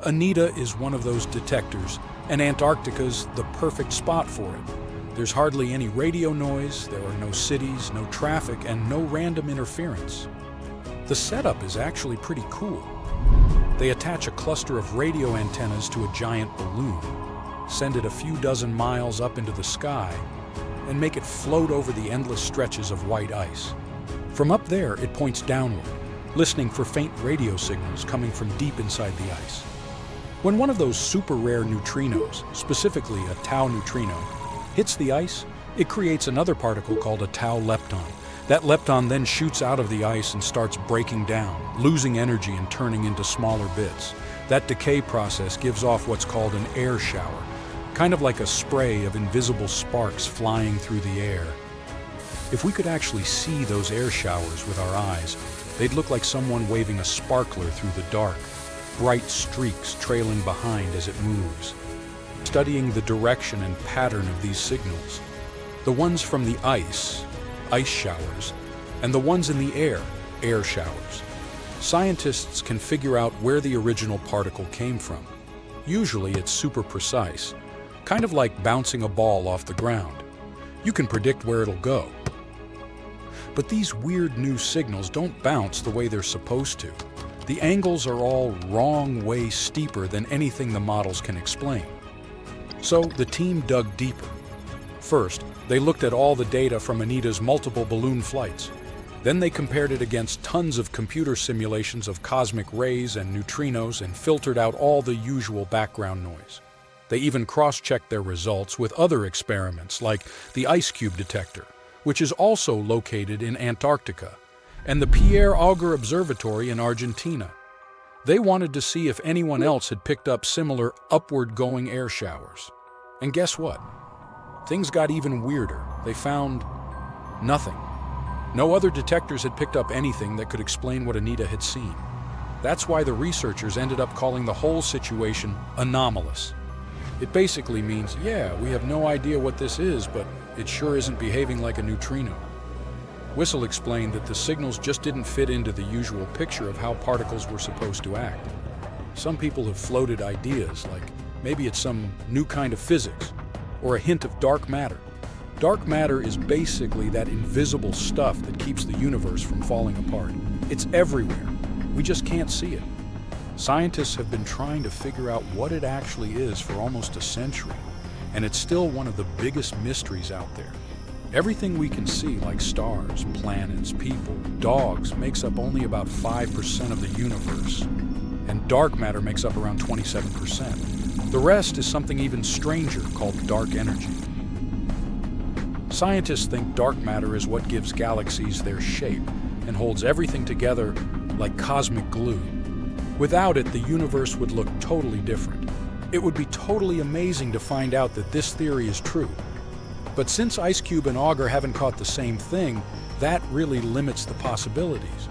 Anita is one of those detectors, and Antarctica's the perfect spot for it. There's hardly any radio noise, there are no cities, no traffic, and no random interference. The setup is actually pretty cool. They attach a cluster of radio antennas to a giant balloon, send it a few dozen miles up into the sky, and make it float over the endless stretches of white ice. From up there, it points downward, listening for faint radio signals coming from deep inside the ice. When one of those super rare neutrinos, specifically a tau neutrino, hits the ice, it creates another particle called a tau lepton. That lepton then shoots out of the ice and starts breaking down, losing energy and turning into smaller bits. That decay process gives off what's called an air shower, kind of like a spray of invisible sparks flying through the air. If we could actually see those air showers with our eyes, they'd look like someone waving a sparkler through the dark, bright streaks trailing behind as it moves. Studying the direction and pattern of these signals, the ones from the ice showers, and the ones in the air showers, scientists can figure out where the original particle came from. Usually it's super precise, kind of like bouncing a ball off the ground. You can predict where it'll go. But these weird new signals don't bounce the way they're supposed to. The angles are all wrong way steeper than anything the models can explain. So the team dug deeper. First, they looked at all the data from Anita's multiple balloon flights. Then they compared it against tons of computer simulations of cosmic rays and neutrinos and filtered out all the usual background noise. They even cross-checked their results with other experiments like the ice cube detector, which is also located in Antarctica, and the Pierre Auger Observatory in Argentina. They wanted to see if anyone else had picked up similar upward-going air showers. And guess what? Things got even weirder. They found nothing. No other detectors had picked up anything that could explain what Anita had seen. That's why the researchers ended up calling the whole situation anomalous. It basically means, yeah, we have no idea what this is, but it sure isn't behaving like a neutrino. Whistle explained that the signals just didn't fit into the usual picture of how particles were supposed to act. Some people have floated ideas, like maybe it's some new kind of physics, or a hint of dark matter. Dark matter is basically that invisible stuff that keeps the universe from falling apart. It's everywhere. We just can't see it. Scientists have been trying to figure out what it actually is for almost a century, and it's still one of the biggest mysteries out there. Everything we can see, like stars, planets, people, dogs, makes up only about 5% of the universe, and dark matter makes up around 27%. The rest is something even stranger called dark energy. Scientists think dark matter is what gives galaxies their shape and holds everything together like cosmic glue. Without it, the universe would look totally different. It would be totally amazing to find out that this theory is true. But since IceCube and Auger haven't caught the same thing, that really limits the possibilities.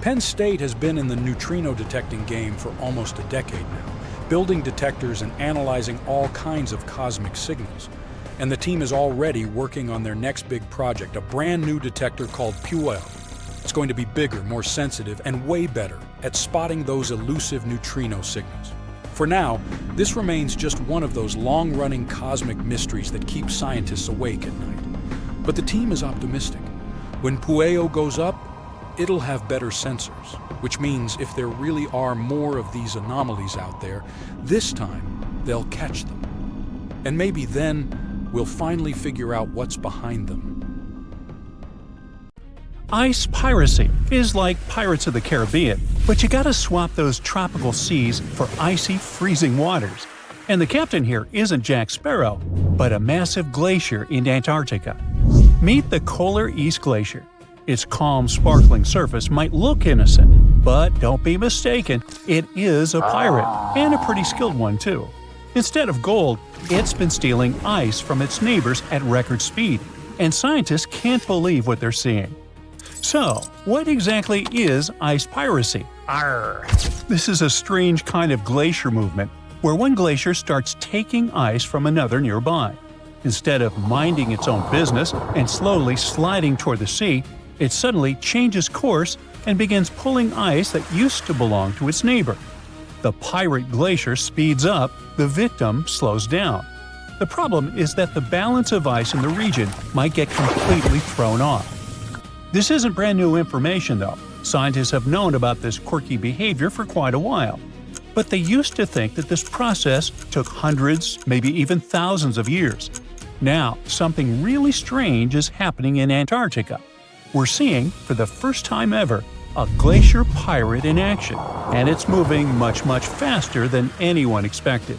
Penn State has been in the neutrino detecting game for almost a decade now, building detectors and analyzing all kinds of cosmic signals. And the team is already working on their next big project, a brand new detector called Puel. It's going to be bigger, more sensitive, and way better at spotting those elusive neutrino signals. For now, this remains just one of those long-running cosmic mysteries that keep scientists awake at night. But the team is optimistic. When Pueo goes up, it'll have better sensors, which means if there really are more of these anomalies out there, this time they'll catch them. And maybe then we'll finally figure out what's behind them. Ice piracy is like Pirates of the Caribbean, but you gotta swap those tropical seas for icy, freezing waters. And the captain here isn't Jack Sparrow, but a massive glacier in Antarctica. Meet the Kolar East Glacier. Its calm, sparkling surface might look innocent, but don't be mistaken, it is a pirate, and a pretty skilled one too. Instead of gold, it's been stealing ice from its neighbors at record speed, and scientists can't believe what they're seeing. So, what exactly is ice piracy? Arr! This is a strange kind of glacier movement, where one glacier starts taking ice from another nearby. Instead of minding its own business and slowly sliding toward the sea, it suddenly changes course and begins pulling ice that used to belong to its neighbor. The pirate glacier speeds up, the victim slows down. The problem is that the balance of ice in the region might get completely thrown off. This isn't brand new information, though. Scientists have known about this quirky behavior for quite a while. But they used to think that this process took hundreds, maybe even thousands of years. Now, something really strange is happening in Antarctica. We're seeing, for the first time ever, a glacier pirate in action, and it's moving much, much faster than anyone expected.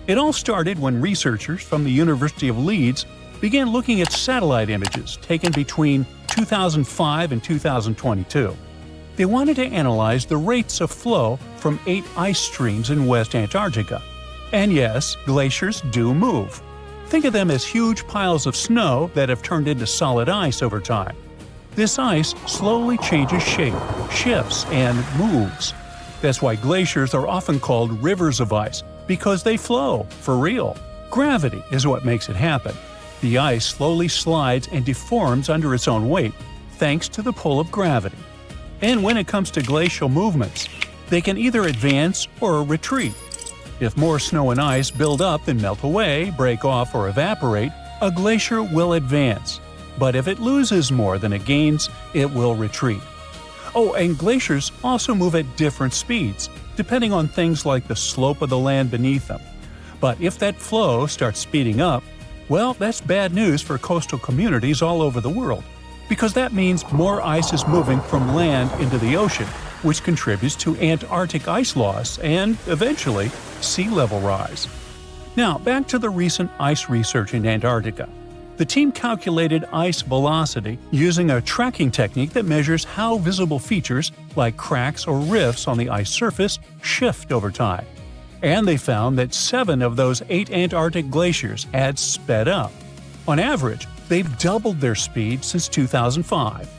It all started when researchers from the University of Leeds began looking at satellite images taken between 2005 and 2022. They wanted to analyze the rates of flow from 8 ice streams in West Antarctica. And yes, glaciers do move. Think of them as huge piles of snow that have turned into solid ice over time. This ice slowly changes shape, shifts, and moves. That's why glaciers are often called rivers of ice, because they flow, for real. Gravity is what makes it happen. The ice slowly slides and deforms under its own weight, thanks to the pull of gravity. And when it comes to glacial movements, they can either advance or retreat. If more snow and ice build up and melt away, break off, or evaporate, a glacier will advance. But if it loses more than it gains, it will retreat. Oh, and glaciers also move at different speeds, depending on things like the slope of the land beneath them. But if that flow starts speeding up, well, that's bad news for coastal communities all over the world, because that means more ice is moving from land into the ocean, which contributes to Antarctic ice loss and, eventually, sea level rise. Now, back to the recent ice research in Antarctica. The team calculated ice velocity using a tracking technique that measures how visible features, like cracks or rifts on the ice surface, shift over time. And they found that 7 of those 8 Antarctic glaciers had sped up. On average, they've doubled their speed since 2005.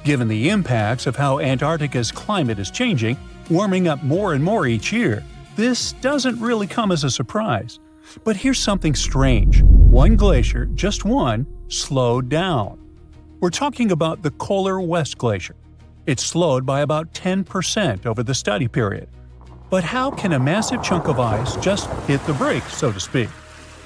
Given the impacts of how Antarctica's climate is changing, warming up more and more each year, this doesn't really come as a surprise. But here's something strange. One glacier, just one, slowed down. We're talking about the Polar West Glacier. It slowed by about 10% over the study period. But how can a massive chunk of ice just hit the brakes, so to speak?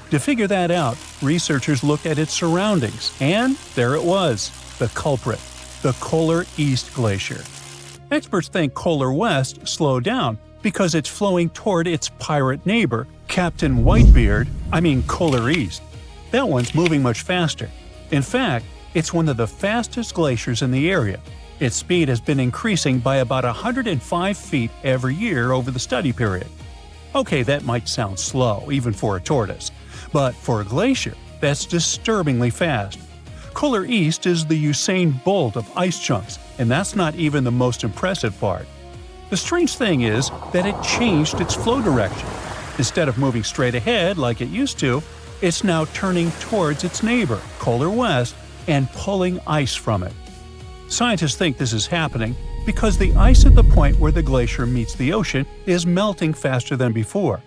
To figure that out, researchers looked at its surroundings, and there it was, the culprit, the Polar East Glacier. Experts think Polar West slowed down because it's flowing toward its pirate neighbor, Captain Polar East. That one's moving much faster. In fact, it's one of the fastest glaciers in the area. Its speed has been increasing by about 105 feet every year over the study period. Okay, that might sound slow, even for a tortoise. But for a glacier, that's disturbingly fast. Polar East is the Usain Bolt of ice chunks, and that's not even the most impressive part. The strange thing is that it changed its flow direction. Instead of moving straight ahead like it used to, it's now turning towards its neighbor, Polar West, and pulling ice from it. Scientists think this is happening because the ice at the point where the glacier meets the ocean is melting faster than before.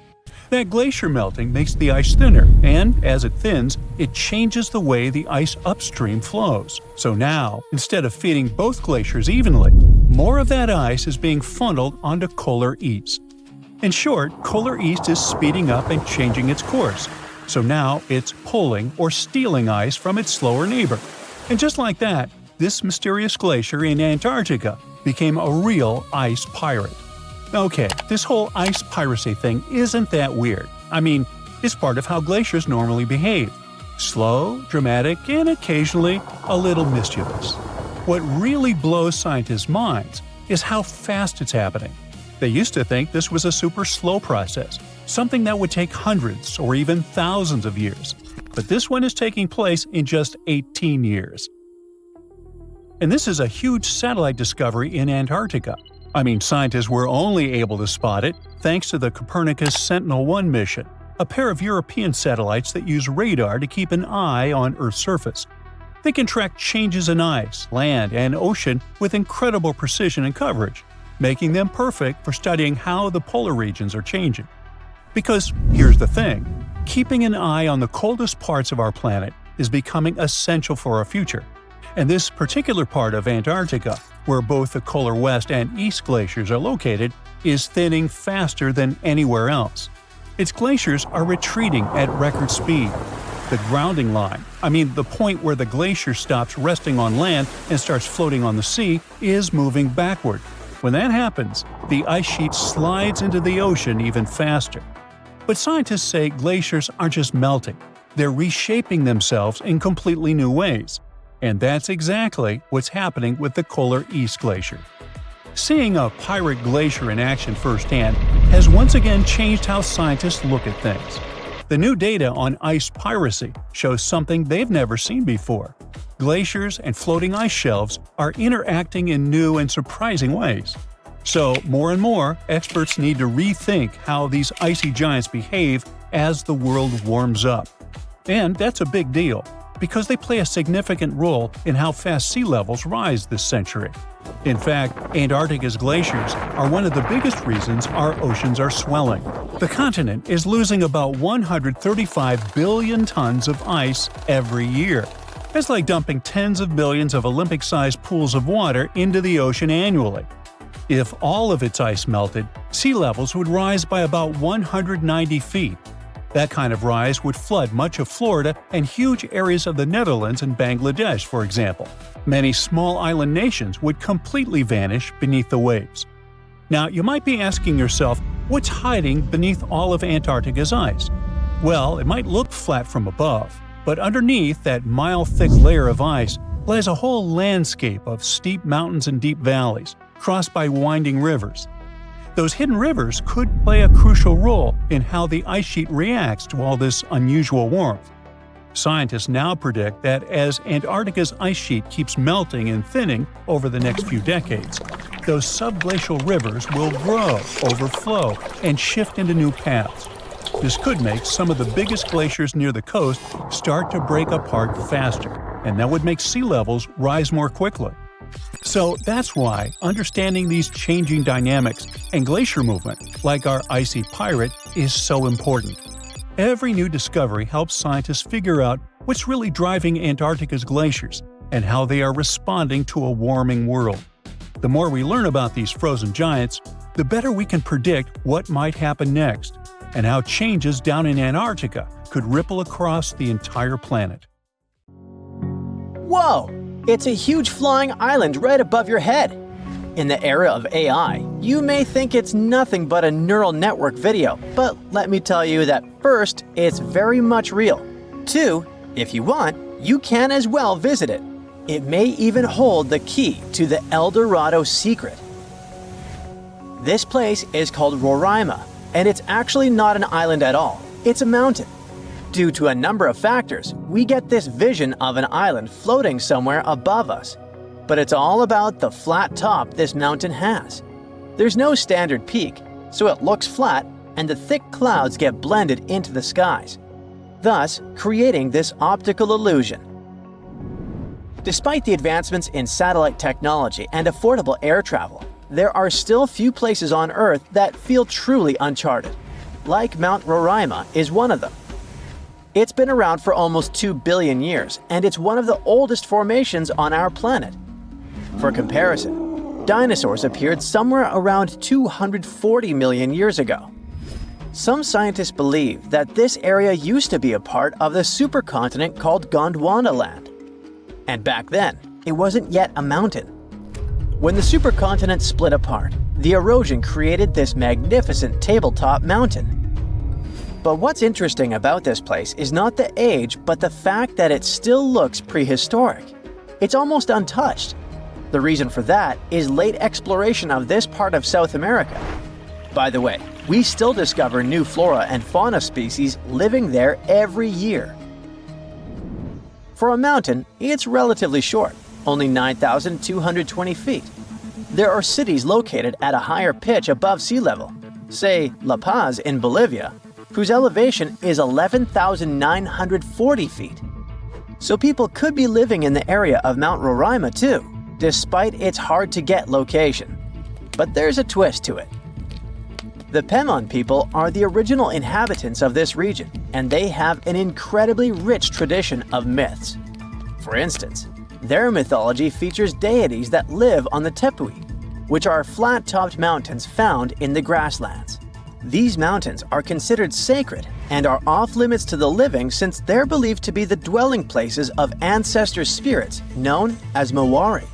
That glacier melting makes the ice thinner, and as it thins, it changes the way the ice upstream flows. So now, instead of feeding both glaciers evenly, more of that ice is being funneled onto Polar East. In short, Polar East is speeding up and changing its course. So now it's pulling or stealing ice from its slower neighbor. And just like that, this mysterious glacier in Antarctica became a real ice pirate. Okay, this whole ice piracy thing isn't that weird. I mean, it's part of how glaciers normally behave. Slow, dramatic, and occasionally a little mischievous. What really blows scientists' minds is how fast it's happening. They used to think this was a super slow process, something that would take hundreds or even thousands of years. But this one is taking place in just 18 years. And this is a huge satellite discovery in Antarctica. I mean, scientists were only able to spot it thanks to the Copernicus Sentinel-1 mission, a pair of European satellites that use radar to keep an eye on Earth's surface. They can track changes in ice, land, and ocean with incredible precision and coverage, making them perfect for studying how the polar regions are changing. Because here's the thing, keeping an eye on the coldest parts of our planet is becoming essential for our future. And this particular part of Antarctica, where both the Polar West and East glaciers are located, is thinning faster than anywhere else. Its glaciers are retreating at record speed. The grounding line, the point where the glacier stops resting on land and starts floating on the sea, is moving backward. When that happens, the ice sheet slides into the ocean even faster. But scientists say glaciers aren't just melting, they're reshaping themselves in completely new ways. And that's exactly what's happening with the Polar East Glacier. Seeing a pirate glacier in action firsthand has once again changed how scientists look at things. The new data on ice piracy shows something they've never seen before. Glaciers and floating ice shelves are interacting in new and surprising ways. So, more and more, experts need to rethink how these icy giants behave as the world warms up. And that's a big deal, because they play a significant role in how fast sea levels rise this century. In fact, Antarctica's glaciers are one of the biggest reasons our oceans are swelling. The continent is losing about 135 billion tons of ice every year. It's like dumping tens of billions of Olympic-sized pools of water into the ocean annually. If all of its ice melted, sea levels would rise by about 190 feet. That kind of rise would flood much of Florida and huge areas of the Netherlands and Bangladesh, for example. Many small island nations would completely vanish beneath the waves. Now, you might be asking yourself, what's hiding beneath all of Antarctica's ice? Well, it might look flat from above, but underneath that mile-thick layer of ice lies a whole landscape of steep mountains and deep valleys, crossed by winding rivers. Those hidden rivers could play a crucial role in how the ice sheet reacts to all this unusual warmth. Scientists now predict that as Antarctica's ice sheet keeps melting and thinning over the next few decades, those subglacial rivers will grow, overflow, and shift into new paths. This could make some of the biggest glaciers near the coast start to break apart faster, and that would make sea levels rise more quickly. So that's why understanding these changing dynamics and glacier movement, like our icy pirate, is so important. Every new discovery helps scientists figure out what's really driving Antarctica's glaciers and how they are responding to a warming world. The more we learn about these frozen giants, the better we can predict what might happen next and how changes down in Antarctica could ripple across the entire planet. Whoa! It's a huge flying island right above your head. In the era of AI, you may think it's nothing but a neural network video, but let me tell you that first, it's very much real. 2, if you want, you can as well visit it. It may even hold the key to the El Dorado secret. This place is called Roraima, and it's actually not an island at all. It's a mountain. Due to a number of factors, we get this vision of an island floating somewhere above us. But it's all about the flat top this mountain has. There's no standard peak, so it looks flat and the thick clouds get blended into the skies, thus creating this optical illusion. Despite the advancements in satellite technology and affordable air travel, there are still few places on Earth that feel truly uncharted. Like Mount Roraima is one of them. It's been around for almost 2 billion years, and it's one of the oldest formations on our planet. For comparison, dinosaurs appeared somewhere around 240 million years ago. Some scientists believe that this area used to be a part of the supercontinent called Gondwanaland. And back then, it wasn't yet a mountain. When the supercontinent split apart, the erosion created this magnificent tabletop mountain. But what's interesting about this place is not the age, but the fact that it still looks prehistoric. It's almost untouched. The reason for that is late exploration of this part of South America. By the way, we still discover new flora and fauna species living there every year. For a mountain, it's relatively short, only 9,220 feet. There are cities located at a higher pitch above sea level, say La Paz in Bolivia, whose elevation is 11,940 feet. So people could be living in the area of Mount Roraima too, despite its hard-to-get location. But there's a twist to it. The Pemon people are the original inhabitants of this region, and they have an incredibly rich tradition of myths. For instance, their mythology features deities that live on the Tepui, which are flat-topped mountains found in the grasslands. These mountains are considered sacred and are off-limits to the living since they're believed to be the dwelling places of ancestor spirits known as Mawari.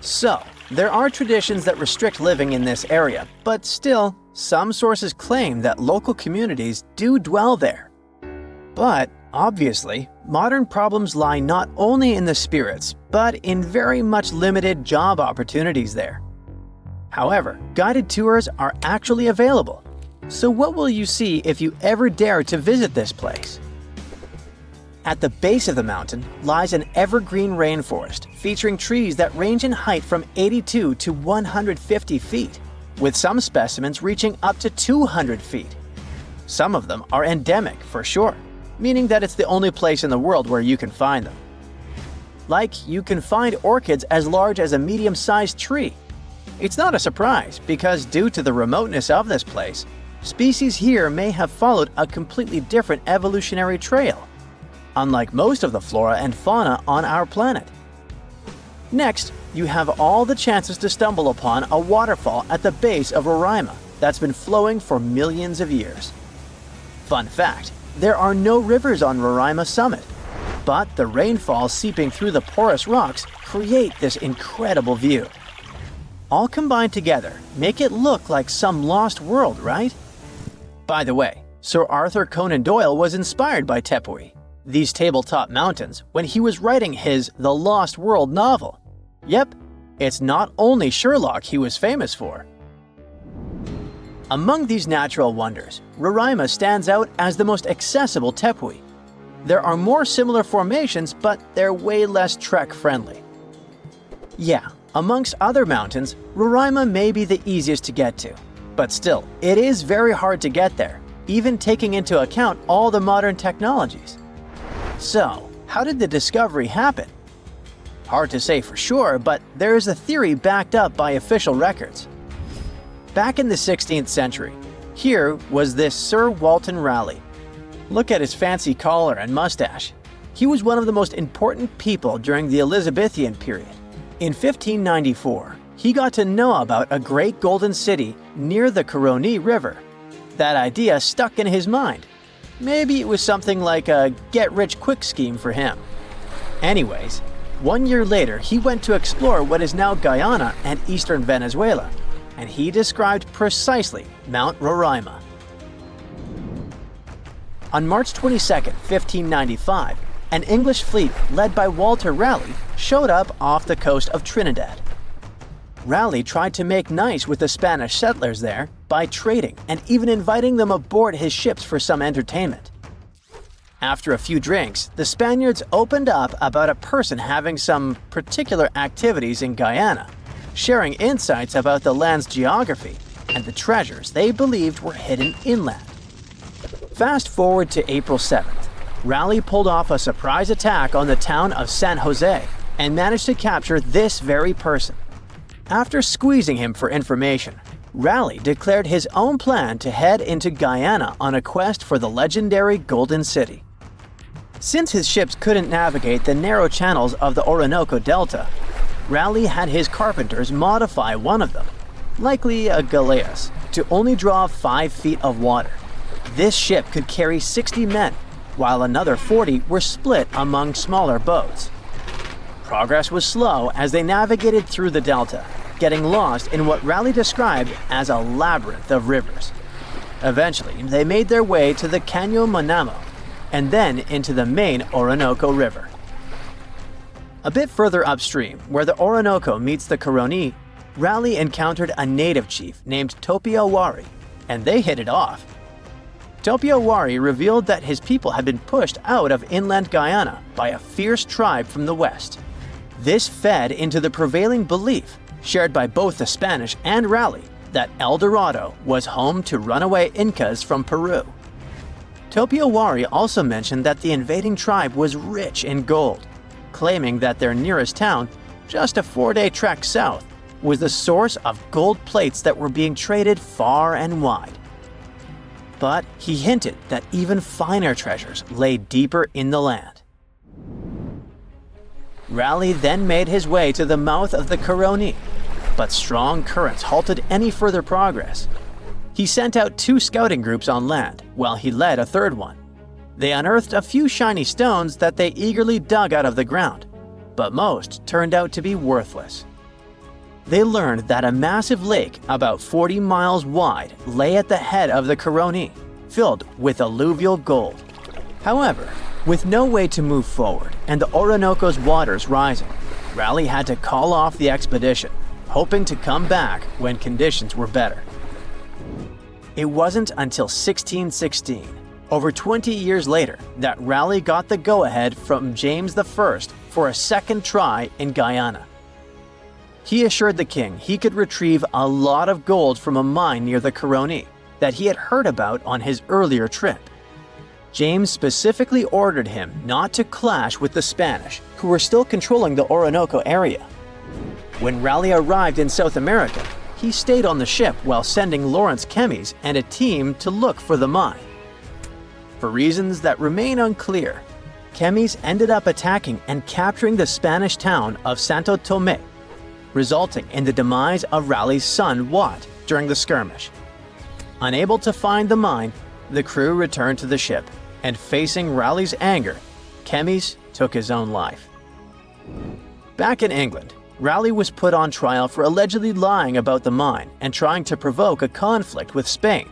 So, there are traditions that restrict living in this area, but still, some sources claim that local communities do dwell there. But, obviously, modern problems lie not only in the spirits, but in very much limited job opportunities there. However, guided tours are actually available. So what will you see if you ever dare to visit this place? At the base of the mountain lies an evergreen rainforest featuring trees that range in height from 82 to 150 feet, with some specimens reaching up to 200 feet. Some of them are endemic for sure, meaning that it's the only place in the world where you can find them. Like, you can find orchids as large as a medium-sized tree. It's not a surprise because due to the remoteness of this place, species here may have followed a completely different evolutionary trail, unlike most of the flora and fauna on our planet. Next, you have all the chances to stumble upon a waterfall at the base of Roraima that's been flowing for millions of years. Fun fact, there are no rivers on Roraima summit, but the rainfall seeping through the porous rocks create this incredible view. All combined together make it look like some lost world, right? By the way, Sir Arthur Conan Doyle was inspired by Tepui, these tabletop mountains, when he was writing his The Lost World novel. Yep, it's not only Sherlock he was famous for. Among these natural wonders, Roraima stands out as the most accessible Tepui, There are more similar formations, but they're way less trek-friendly. Yeah, amongst other mountains, Roraima may be the easiest to get to. But still, it is very hard to get there, even taking into account all the modern technologies. So, how did the discovery happen? Hard to say for sure, but there is a theory backed up by official records. Back in the 16th century, here was this Sir Walter Raleigh. Look at his fancy collar and mustache. He was one of the most important people during the Elizabethan period. In 1594, he got to know about a great golden city near the Caroni River. That idea stuck in his mind. Maybe it was something like a get-rich-quick scheme for him. Anyways, 1 year later, he went to explore what is now Guyana and eastern Venezuela, and he described precisely Mount Roraima. On March 22, 1595, an English fleet led by Walter Raleigh showed up off the coast of Trinidad. Raleigh tried to make nice with the Spanish settlers there by trading and even inviting them aboard his ships for some entertainment. After a few drinks, the Spaniards opened up about a person having some particular activities in Guyana, sharing insights about the land's geography and the treasures they believed were hidden inland. Fast forward to April 7th, Raleigh pulled off a surprise attack on the town of San Jose and managed to capture this very person. After squeezing him for information, Raleigh declared his own plan to head into Guyana on a quest for the legendary Golden City. Since his ships couldn't navigate the narrow channels of the Orinoco Delta, Raleigh had his carpenters modify one of them, likely a galleass, to only draw 5 feet of water. This ship could carry 60 men, while another 40 were split among smaller boats. Progress was slow as they navigated through the delta, getting lost in what Raleigh described as a labyrinth of rivers. Eventually, they made their way to the Caño Manamo, and then into the main Orinoco River. A bit further upstream, where the Orinoco meets the Caroni, Raleigh encountered a native chief named Topiawari, and they hit it off. Topiawari revealed that his people had been pushed out of inland Guyana by a fierce tribe from the west. This fed into the prevailing belief, shared by both the Spanish and Raleigh, that El Dorado was home to runaway Incas from Peru. Topiawari also mentioned that the invading tribe was rich in gold, claiming that their nearest town, just a 4-day trek south, was the source of gold plates that were being traded far and wide. But he hinted that even finer treasures lay deeper in the land. Raleigh then made his way to the mouth of the Caroni, but strong currents halted any further progress. He sent out 2 scouting groups on land, while he led a third one. They unearthed a few shiny stones that they eagerly dug out of the ground, but most turned out to be worthless. They learned that a massive lake about 40 miles wide lay at the head of the Caroni, filled with alluvial gold. However, with no way to move forward and the Orinoco's waters rising, Raleigh had to call off the expedition, hoping to come back when conditions were better. It wasn't until 1616, over 20 years later, that Raleigh got the go-ahead from James I for a second try in Guyana. He assured the king he could retrieve a lot of gold from a mine near the Caroni that he had heard about on his earlier trip. James specifically ordered him not to clash with the Spanish, who were still controlling the Orinoco area. When Raleigh arrived in South America, he stayed on the ship while sending Lawrence Kemmys and a team to look for the mine. For reasons that remain unclear, Kemmys ended up attacking and capturing the Spanish town of Santo Tomé, resulting in the demise of Raleigh's son Watt during the skirmish. Unable to find the mine, the crew returned to the ship, and facing Raleigh's anger, Kemmys took his own life. Back in England, Raleigh was put on trial for allegedly lying about the mine and trying to provoke a conflict with Spain,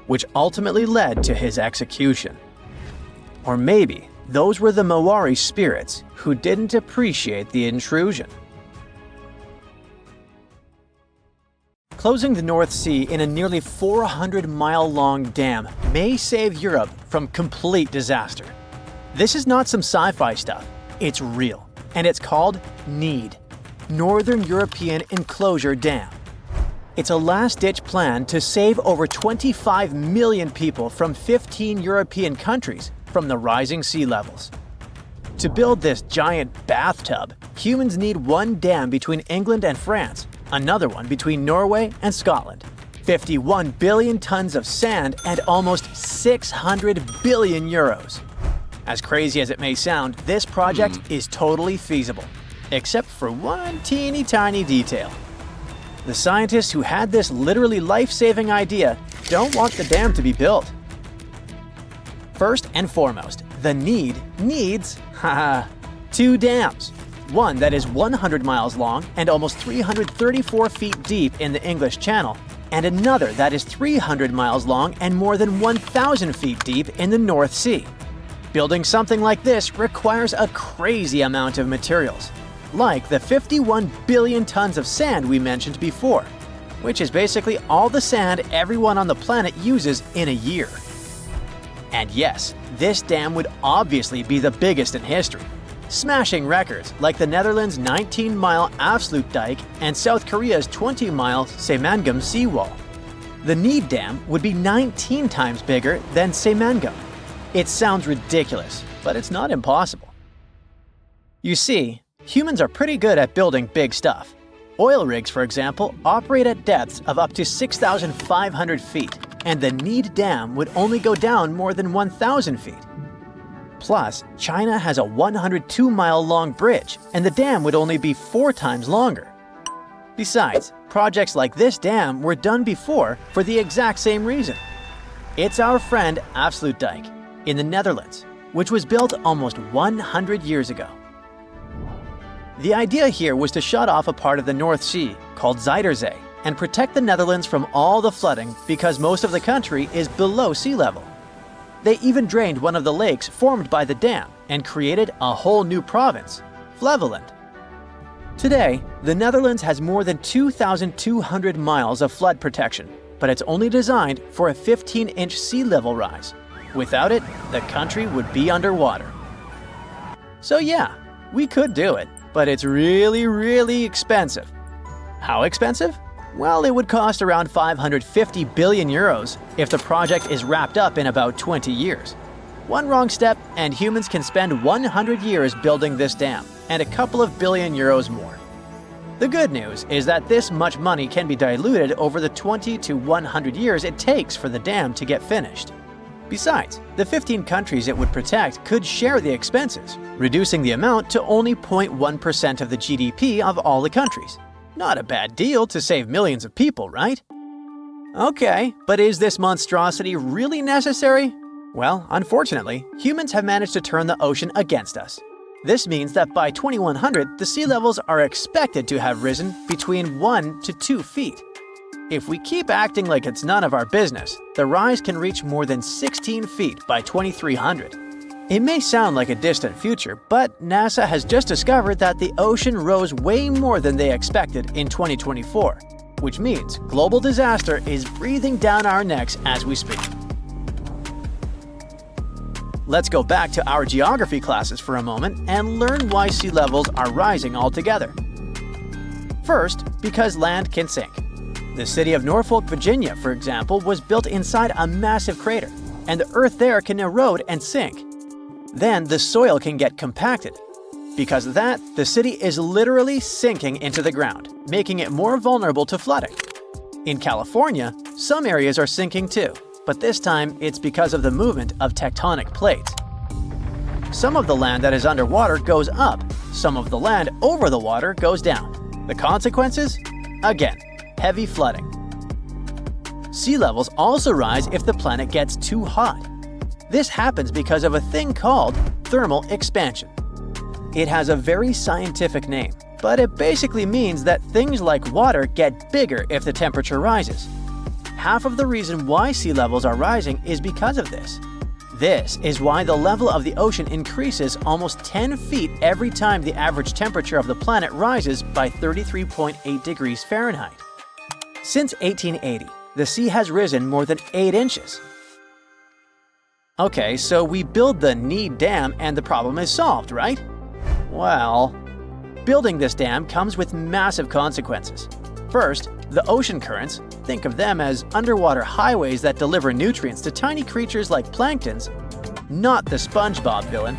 which ultimately led to his execution. Or maybe those were the Maori spirits who didn't appreciate the intrusion. Closing the North Sea in a nearly 400-mile-long dam may save Europe from complete disaster. This is not some sci-fi stuff. It's real, and it's called NEED, Northern European Enclosure Dam. It's a last-ditch plan to save over 25 million people from 15 European countries from the rising sea levels. To build this giant bathtub, humans need one dam between England and France, another one between Norway and Scotland, 51 billion tons of sand, and almost 600 billion euros. As crazy as it may sound, this project is totally feasible, except for one teeny tiny detail. The scientists who had this literally life-saving idea don't want the dam to be built. First and foremost, the NEED needs, two dams. One that is 100 miles long and almost 334 feet deep in the English Channel, and another that is 300 miles long and more than 1,000 feet deep in the North Sea. Building something like this requires a crazy amount of materials, like the 51 billion tons of sand we mentioned before, which is basically all the sand everyone on the planet uses in a year. And yes, this dam would obviously be the biggest in history, smashing records like the Netherlands' 19-mile Afsluitdijk and South Korea's 20-mile Saemangam seawall. The NEED Dam would be 19 times bigger than Saemangam. It sounds ridiculous, but it's not impossible. You see, humans are pretty good at building big stuff. Oil rigs, for example, operate at depths of up to 6,500 feet, and the NEED Dam would only go down more than 1,000 feet. Plus, China has a 102-mile-long bridge, and the dam would only be 4 times longer. Besides, projects like this dam were done before for the exact same reason. It's our friend Afsluitdijk in the Netherlands, which was built almost 100 years ago. The idea here was to shut off a part of the North Sea called Zuiderzee and protect the Netherlands from all the flooding because most of the country is below sea level. They even drained one of the lakes formed by the dam and created a whole new province, Flevoland. Today, the Netherlands has more than 2,200 miles of flood protection, but it's only designed for a 15-inch sea level rise. Without it, the country would be underwater. So yeah, we could do it, but it's really, really expensive. How expensive? Well, it would cost around 550 billion euros if the project is wrapped up in about 20 years. One wrong step and humans can spend 100 years building this dam and a couple of billion euros more. The good news is that this much money can be diluted over the 20 to 100 years it takes for the dam to get finished. Besides, the 15 countries it would protect could share the expenses, reducing the amount to only 0.1% of the GDP of all the countries. Not a bad deal to save millions of people, right? Okay, but is this monstrosity really necessary? Well, unfortunately, humans have managed to turn the ocean against us. This means that by 2100, the sea levels are expected to have risen between 1 to 2 feet. If we keep acting like it's none of our business, the rise can reach more than 16 feet by 2300. It may sound like a distant future, but NASA has just discovered that the ocean rose way more than they expected in 2024, which means global disaster is breathing down our necks as we speak. Let's go back to our geography classes for a moment and learn why sea levels are rising altogether. First, because land can sink. The city of Norfolk, Virginia, for example, was built inside a massive crater, and the earth there can erode and sink. Then the soil can get compacted. Because of that, the city is literally sinking into the ground, making it more vulnerable to flooding. In California, some areas are sinking too, but this time it's because of the movement of tectonic plates. Some of the land that is underwater goes up, some of the land over the water goes down. The consequences? Again, heavy flooding. Sea levels also rise if the planet gets too hot. This happens because of a thing called thermal expansion. It has a very scientific name, but it basically means that things like water get bigger if the temperature rises. Half of the reason why sea levels are rising is because of this. This is why the level of the ocean increases almost 10 feet every time the average temperature of the planet rises by 33.8 degrees Fahrenheit. Since 1880, the sea has risen more than 8 inches. Okay, so we build the need dam and the problem is solved, right? Well, building this dam comes with massive consequences. First, the ocean currents, think of them as underwater highways that deliver nutrients to tiny creatures like planktons, not the SpongeBob villain,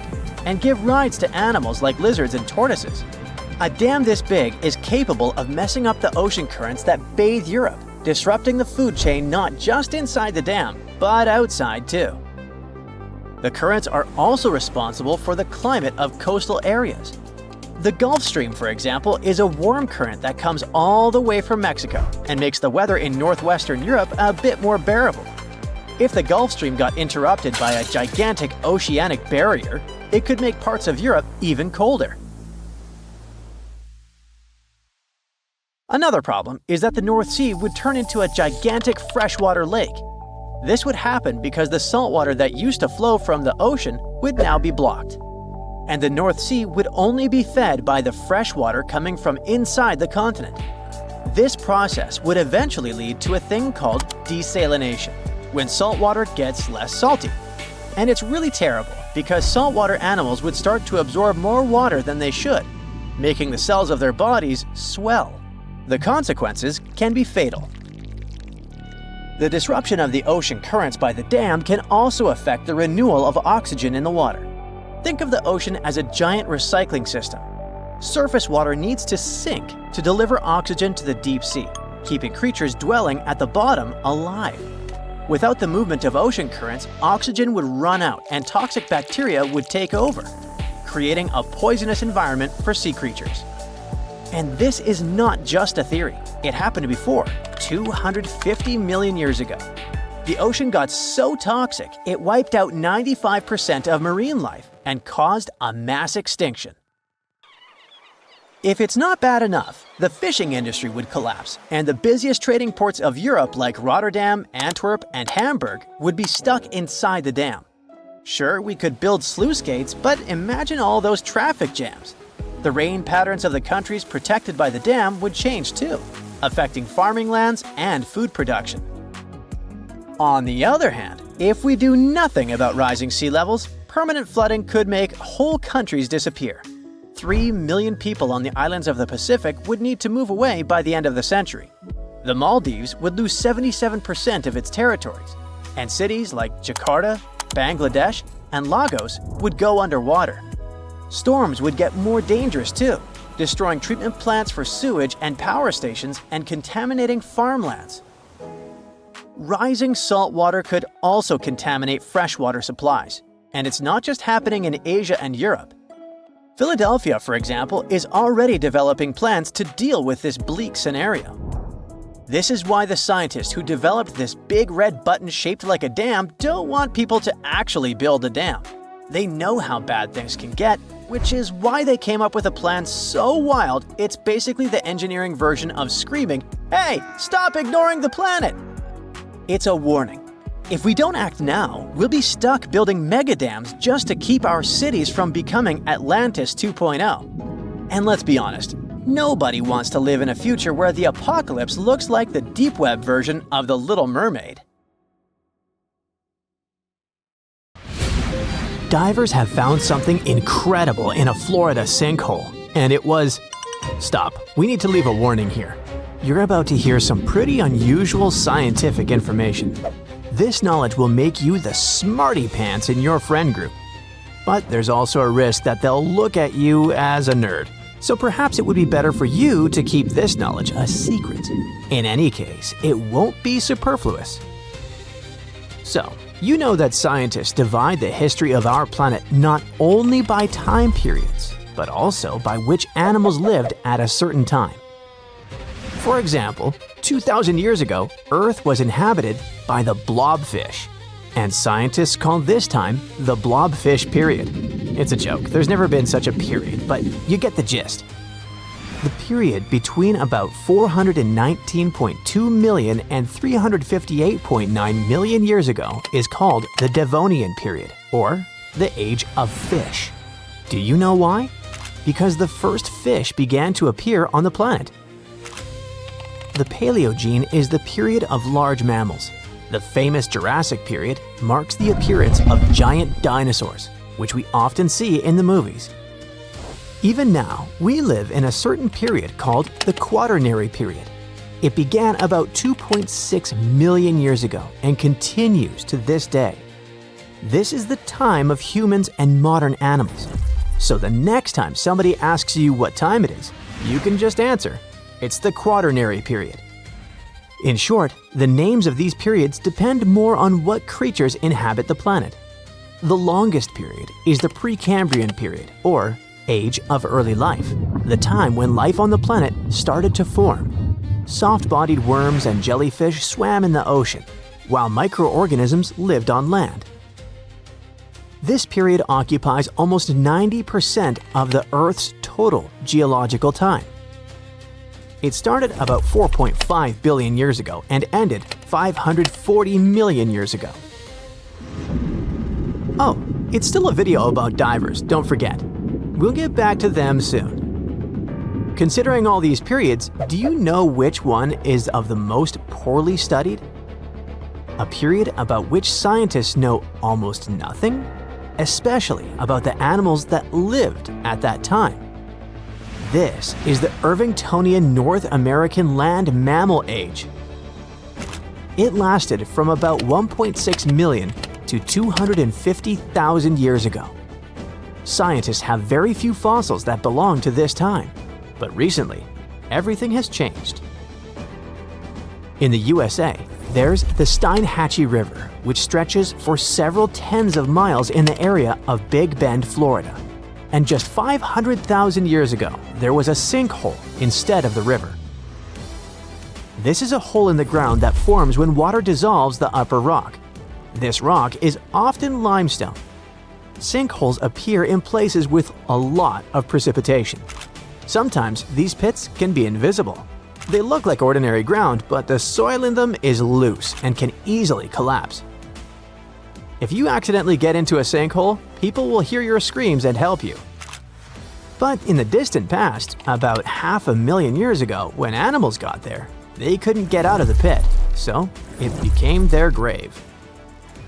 and give rides to animals like lizards and tortoises. A dam this big is capable of messing up the ocean currents that bathe Europe, disrupting the food chain not just inside the dam, but outside too. The currents are also responsible for the climate of coastal areas. The Gulf Stream, for example, is a warm current that comes all the way from Mexico and makes the weather in northwestern Europe a bit more bearable. If the Gulf Stream got interrupted by a gigantic oceanic barrier, it could make parts of Europe even colder. Another problem is that the North Sea would turn into a gigantic freshwater lake. This would happen because the saltwater that used to flow from the ocean would now be blocked. And the North Sea would only be fed by the fresh water coming from inside the continent. This process would eventually lead to a thing called desalination, when saltwater gets less salty. And it's really terrible because saltwater animals would start to absorb more water than they should, making the cells of their bodies swell. The consequences can be fatal. The disruption of the ocean currents by the dam can also affect the renewal of oxygen in the water. Think of the ocean as a giant recycling system. Surface water needs to sink to deliver oxygen to the deep sea, keeping creatures dwelling at the bottom alive. Without the movement of ocean currents, oxygen would run out and toxic bacteria would take over, creating a poisonous environment for sea creatures. And this is not just a theory. It happened before, 250 million years ago. The ocean got so toxic, it wiped out 95% of marine life and caused a mass extinction. If it's not bad enough, the fishing industry would collapse, and the busiest trading ports of Europe like Rotterdam, Antwerp, and Hamburg would be stuck inside the dam. Sure, we could build sluice gates, but imagine all those traffic jams. The rain patterns of the countries protected by the dam would change too, affecting farming lands and food production. On the other hand, if we do nothing about rising sea levels, permanent flooding could make whole countries disappear. 3 million people on the islands of the Pacific would need to move away by the end of the century. The Maldives would lose 77% of its territories, and cities like Jakarta, Bangladesh, and Lagos would go underwater. Storms would get more dangerous too, destroying treatment plants for sewage and power stations and contaminating farmlands. Rising salt water could also contaminate freshwater supplies, and it's not just happening in Asia and Europe. Philadelphia, for example, is already developing plans to deal with this bleak scenario. This is why the scientists who developed this big red button shaped like a dam don't want people to actually build a dam. They know how bad things can get, which is why they came up with a plan so wild it's basically the engineering version of screaming, "Hey, stop ignoring the planet!" It's a warning. If we don't act now, we'll be stuck building megadams just to keep our cities from becoming Atlantis 2.0. And let's be honest, nobody wants to live in a future where the apocalypse looks like the deep web version of The Little Mermaid. Divers have found something incredible in a Florida sinkhole, and it was... Stop, we need to leave a warning here. You're about to hear some pretty unusual scientific information. This knowledge will make you the smarty pants in your friend group. But there's also a risk that they'll look at you as a nerd. So perhaps it would be better for you to keep this knowledge a secret. In any case, it won't be superfluous. So, you know that scientists divide the history of our planet not only by time periods, but also by which animals lived at a certain time. For example, 2,000 years ago, Earth was inhabited by the blobfish, and scientists call this time the blobfish period. It's a joke, there's never been such a period, but you get the gist. The period between about 419.2 million and 358.9 million years ago is called the Devonian period, or the Age of Fish. Do you know why? Because the first fish began to appear on the planet. The Paleogene is the period of large mammals. The famous Jurassic period marks the appearance of giant dinosaurs, which we often see in the movies. Even now, we live in a certain period called the Quaternary period. It began about 2.6 million years ago and continues to this day. This is the time of humans and modern animals. So the next time somebody asks you what time it is, you can just answer, it's the Quaternary period. In short, the names of these periods depend more on what creatures inhabit the planet. The longest period is the Precambrian period, or Age of Early Life, the time when life on the planet started to form. Soft-bodied worms and jellyfish swam in the ocean, while microorganisms lived on land. This period occupies almost 90% of the Earth's total geological time. It started about 4.5 billion years ago and ended 540 million years ago. Oh, it's still a video about divers, don't forget. We'll get back to them soon. Considering all these periods, do you know which one is of the most poorly studied? A period about which scientists know almost nothing? Especially about the animals that lived at that time. This is the Irvingtonian North American land mammal age. It lasted from about 1.6 million to 250,000 years ago. Scientists have very few fossils that belong to this time, but recently, everything has changed. In the USA, there's the Steinhatchee River, which stretches for several tens of miles in the area of Big Bend, Florida. And just 500,000 years ago, there was a sinkhole instead of the river. This is a hole in the ground that forms when water dissolves the upper rock. This rock is often limestone. Sinkholes appear in places with a lot of precipitation. Sometimes these pits can be invisible. They look like ordinary ground, but the soil in them is loose and can easily collapse. If you accidentally get into a sinkhole, people will hear your screams and help you. But in the distant past, about 500,000 years ago, when animals got there, they couldn't get out of the pit, so it became their grave.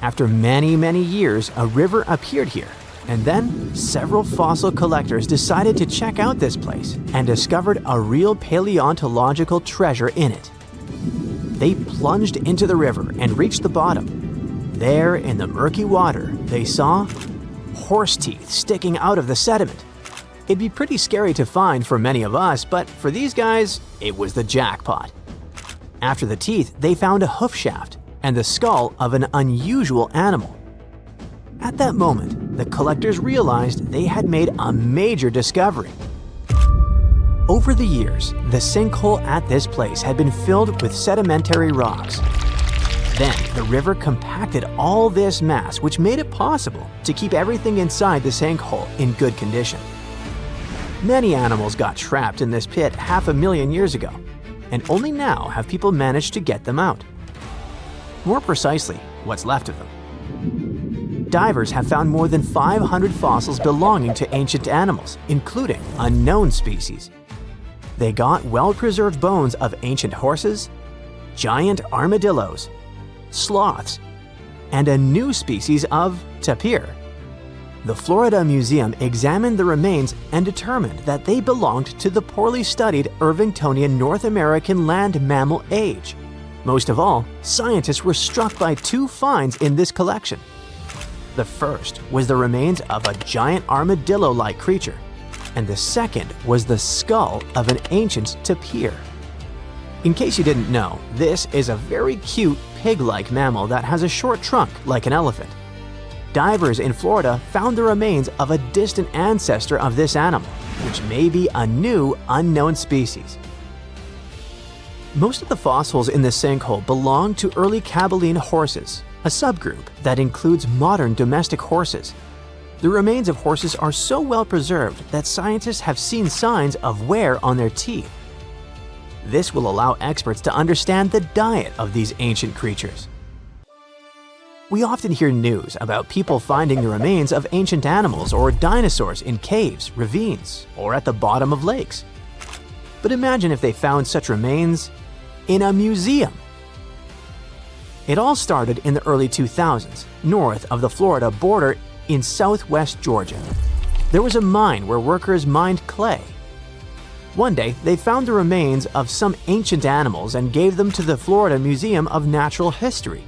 After many, many years, a river appeared here, and then several fossil collectors decided to check out this place and discovered a real paleontological treasure in it. They plunged into the river and reached the bottom. There, in the murky water, they saw horse teeth sticking out of the sediment. It'd be pretty scary to find for many of us, but for these guys, it was the jackpot. After the teeth, they found a hoof shaft and the skull of an unusual animal. At that moment, the collectors realized they had made a major discovery. Over the years, the sinkhole at this place had been filled with sedimentary rocks. Then, the river compacted all this mass, which made it possible to keep everything inside the sinkhole in good condition. Many animals got trapped in this pit 500,000 years ago, and only now have people managed to get them out. More precisely, what's left of them. Divers have found more than 500 fossils belonging to ancient animals, including unknown species. They got well-preserved bones of ancient horses, giant armadillos, sloths, and a new species of tapir. The Florida Museum examined the remains and determined that they belonged to the poorly studied Irvingtonian North American land mammal age. Most of all, scientists were struck by two finds in this collection. The first was the remains of a giant armadillo-like creature, and the second was the skull of an ancient tapir. In case you didn't know, this is a very cute pig-like mammal that has a short trunk like an elephant. Divers in Florida found the remains of a distant ancestor of this animal, which may be a new unknown species. Most of the fossils in this sinkhole belong to early Caballine horses, a subgroup that includes modern domestic horses. The remains of horses are so well preserved that scientists have seen signs of wear on their teeth. This will allow experts to understand the diet of these ancient creatures. We often hear news about people finding the remains of ancient animals or dinosaurs in caves, ravines, or at the bottom of lakes. But imagine if they found such remains in a museum. It all started in the early 2000s, north of the Florida border in southwest Georgia. There was a mine where workers mined clay. One day, they found the remains of some ancient animals and gave them to the Florida Museum of Natural History.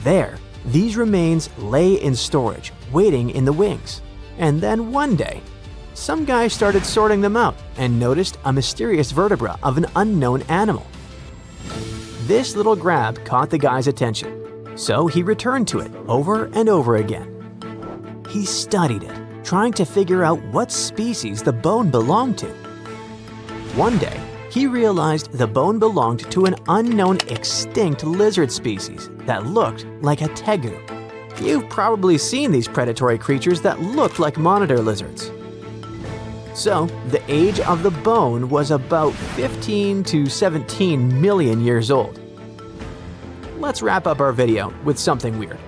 There, these remains lay in storage, waiting in the wings. And then one day, some guy started sorting them out and noticed a mysterious vertebra of an unknown animal. This little grab caught the guy's attention, so he returned to it over and over again. He studied it, trying to figure out what species the bone belonged to. One day, he realized the bone belonged to an unknown extinct lizard species that looked like a tegu. You've probably seen these predatory creatures that look like monitor lizards. So, the age of the bone was about 15 to 17 million years old. Let's wrap up our video with something weird.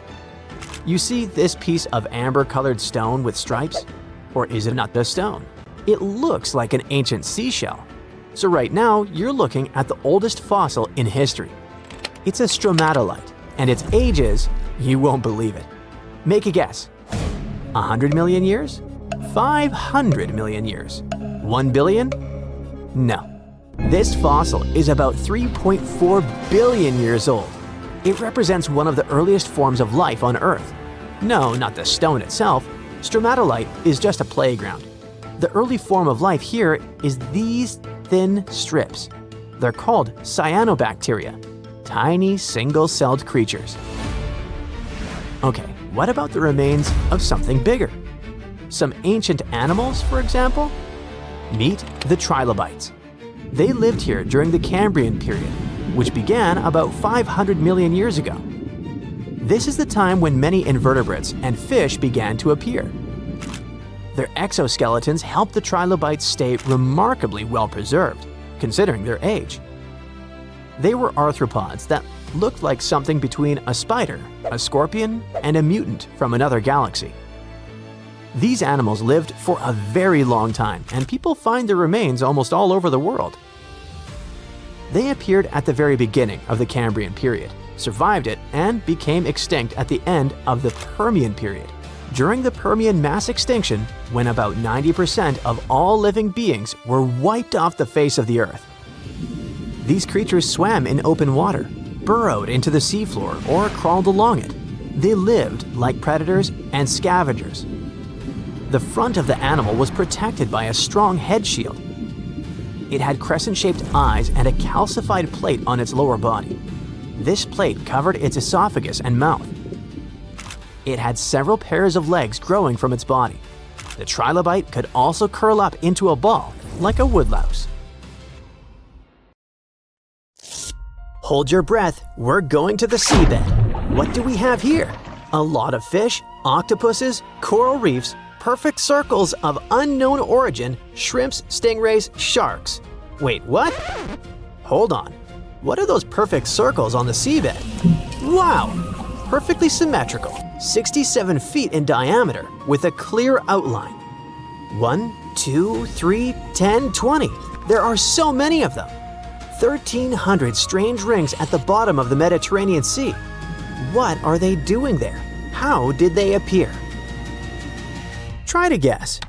You see this piece of amber-colored stone with stripes? Or is it not the stone? It looks like an ancient seashell. So right now, you're looking at the oldest fossil in history. It's a stromatolite, and its age is, you won't believe it. Make a guess. 100 million years? 500 million years? 1 billion? No. This fossil is about 3.4 billion years old. It represents one of the earliest forms of life on Earth. No, not the stone itself. Stromatolite is just a playground. The early form of life here is these thin strips. They're called cyanobacteria, tiny single-celled creatures. Okay, what about the remains of something bigger? Some ancient animals, for example? Meet the trilobites. They lived here during the Cambrian period, which began about 500 million years ago. This is the time when many invertebrates and fish began to appear. Their exoskeletons helped the trilobites stay remarkably well preserved, considering their age. They were arthropods that looked like something between a spider, a scorpion, and a mutant from another galaxy. These animals lived for a very long time, and people find their remains almost all over the world. They appeared at the very beginning of the Cambrian period, survived it, and became extinct at the end of the Permian period. During the Permian mass extinction, when about 90% of all living beings were wiped off the face of the Earth. These creatures swam in open water, burrowed into the seafloor, or crawled along it. They lived like predators and scavengers. The front of the animal was protected by a strong head shield. It had crescent-shaped eyes and a calcified plate on its lower body. This plate covered its esophagus and mouth. It had several pairs of legs growing from its body. The trilobite could also curl up into a ball, like a woodlouse. Hold your breath, we're going to the seabed. What do we have here? A lot of fish, octopuses, coral reefs, perfect circles of unknown origin, shrimps, stingrays, sharks. Wait, what? Hold on. What are those perfect circles on the seabed? Wow! Perfectly symmetrical, 67 feet in diameter with a clear outline. 1, 2, 3, 10, 20. There are so many of them. 1,300 strange rings at the bottom of the Mediterranean Sea. What are they doing there? How did they appear? Try to guess.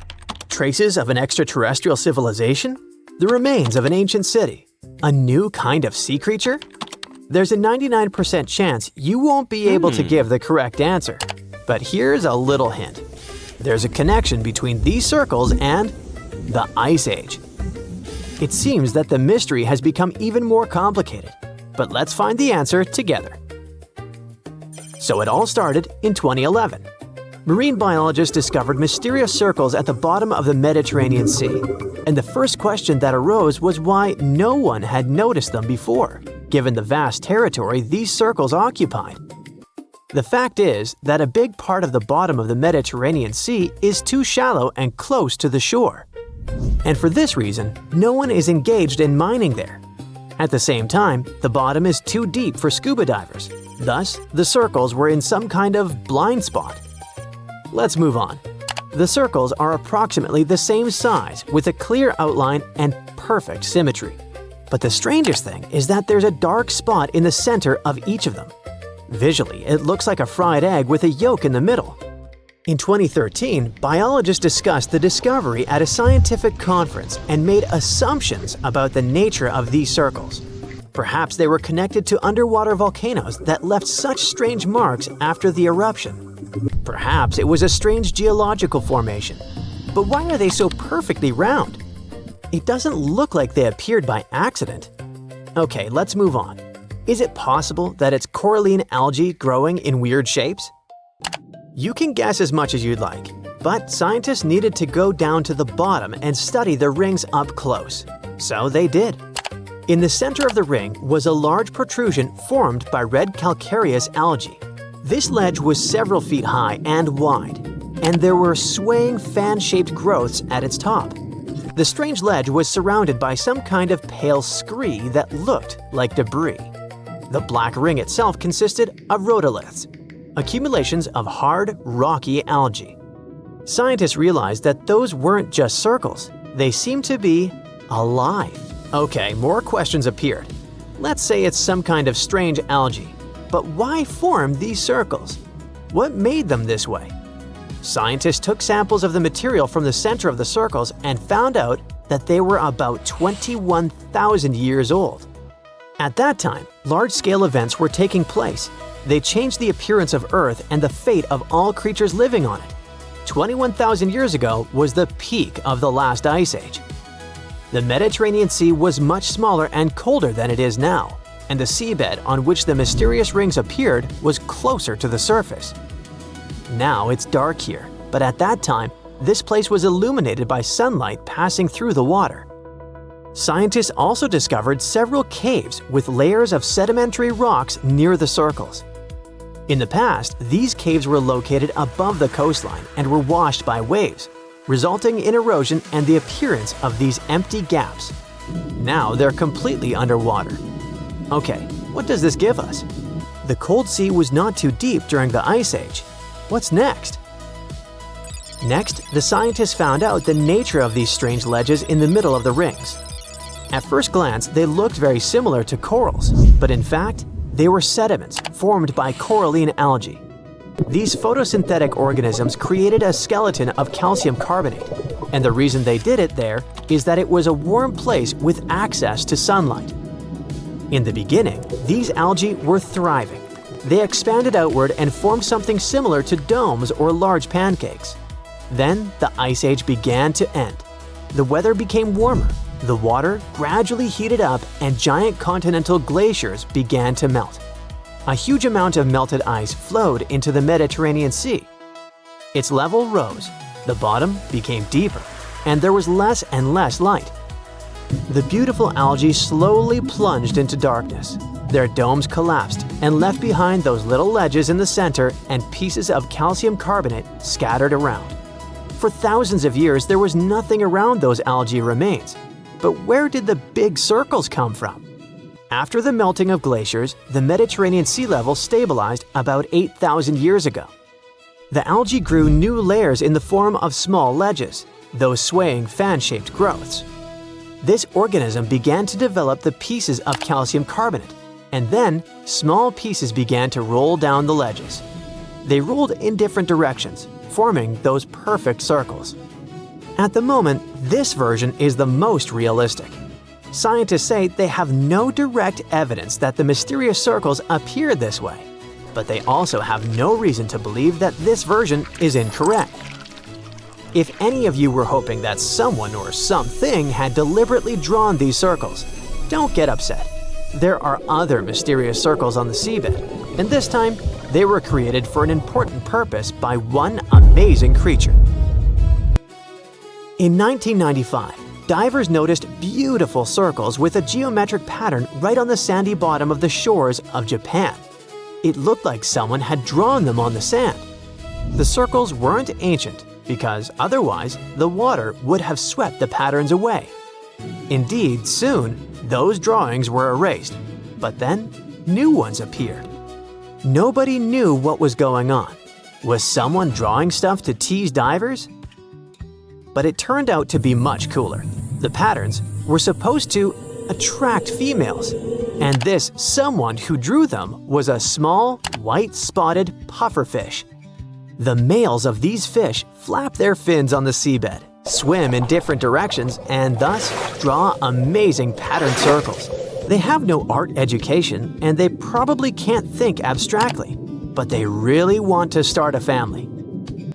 Traces of an extraterrestrial civilization? The remains of an ancient city? A new kind of sea creature? There's a 99% chance you won't be able to give the correct answer. But here's a little hint. There's a connection between these circles and the Ice Age. It seems that the mystery has become even more complicated, but let's find the answer together. So it all started in 2011. Marine biologists discovered mysterious circles at the bottom of the Mediterranean Sea, and the first question that arose was why no one had noticed them before, given the vast territory these circles occupied. The fact is that a big part of the bottom of the Mediterranean Sea is too shallow and close to the shore. And for this reason, no one is engaged in mining there. At the same time, the bottom is too deep for scuba divers. Thus, the circles were in some kind of blind spot. Let's move on. The circles are approximately the same size with a clear outline and perfect symmetry. But the strangest thing is that there's a dark spot in the center of each of them. Visually, it looks like a fried egg with a yolk in the middle. In 2013, biologists discussed the discovery at a scientific conference and made assumptions about the nature of these circles. Perhaps they were connected to underwater volcanoes that left such strange marks after the eruption. Perhaps it was a strange geological formation. But why are they so perfectly round? It doesn't look like they appeared by accident. Okay, let's move on. Is it possible that it's coralline algae growing in weird shapes? You can guess as much as you'd like, but scientists needed to go down to the bottom and study the rings up close. So they did. In the center of the ring was a large protrusion formed by red calcareous algae. This ledge was several feet high and wide, and there were swaying fan-shaped growths at its top. The strange ledge was surrounded by some kind of pale scree that looked like debris. The black ring itself consisted of rhodoliths, accumulations of hard, rocky algae. Scientists realized that those weren't just circles. They seemed to be alive. Okay, more questions appeared. Let's say it's some kind of strange algae. But why form these circles? What made them this way? Scientists took samples of the material from the center of the circles and found out that they were about 21,000 years old. At that time, large-scale events were taking place. They changed the appearance of Earth and the fate of all creatures living on it. 21,000 years ago was the peak of the last ice age. The Mediterranean Sea was much smaller and colder than it is now, and the seabed on which the mysterious rings appeared was closer to the surface. Now it's dark here, but at that time, this place was illuminated by sunlight passing through the water. Scientists also discovered several caves with layers of sedimentary rocks near the circles. In the past, these caves were located above the coastline and were washed by waves, resulting in erosion and the appearance of these empty gaps. Now they're completely underwater. Okay, what does this give us? The cold sea was not too deep during the Ice Age. What's next? Next, the scientists found out the nature of these strange ledges in the middle of the rings. At first glance, they looked very similar to corals, but in fact, they were sediments formed by coralline algae. These photosynthetic organisms created a skeleton of calcium carbonate, and the reason they did it there is that it was a warm place with access to sunlight. In the beginning, these algae were thriving. They expanded outward and formed something similar to domes or large pancakes. Then the Ice Age began to end. The weather became warmer, the water gradually heated up, and giant continental glaciers began to melt. A huge amount of melted ice flowed into the Mediterranean Sea. Its level rose, the bottom became deeper, and there was less and less light. The beautiful algae slowly plunged into darkness. Their domes collapsed and left behind those little ledges in the center and pieces of calcium carbonate scattered around. For thousands of years, there was nothing around those algae remains. But where did the big circles come from? After the melting of glaciers, the Mediterranean sea level stabilized about 8,000 years ago. The algae grew new layers in the form of small ledges, those swaying fan-shaped growths. This organism began to develop the pieces of calcium carbonate, and then small pieces began to roll down the ledges. They rolled in different directions, forming those perfect circles. At the moment, this version is the most realistic. Scientists say they have no direct evidence that the mysterious circles appear this way, but they also have no reason to believe that this version is incorrect. If any of you were hoping that someone or something had deliberately drawn these circles, don't get upset. There are other mysterious circles on the seabed, and this time they were created for an important purpose by one amazing creature. In 1995, divers noticed beautiful circles with a geometric pattern right on the sandy bottom of the shores of Japan. It looked like someone had drawn them on the sand. The circles weren't ancient because otherwise the water would have swept the patterns away. Indeed, soon those drawings were erased, but then new ones appeared. Nobody knew what was going on. Was someone drawing stuff to tease divers? But it turned out to be much cooler. The patterns were supposed to attract females. And this someone who drew them was a small, white-spotted pufferfish. The males of these fish flap their fins on the seabed, swim in different directions, and thus draw amazing patterned circles. They have no art education, and they probably can't think abstractly, but they really want to start a family.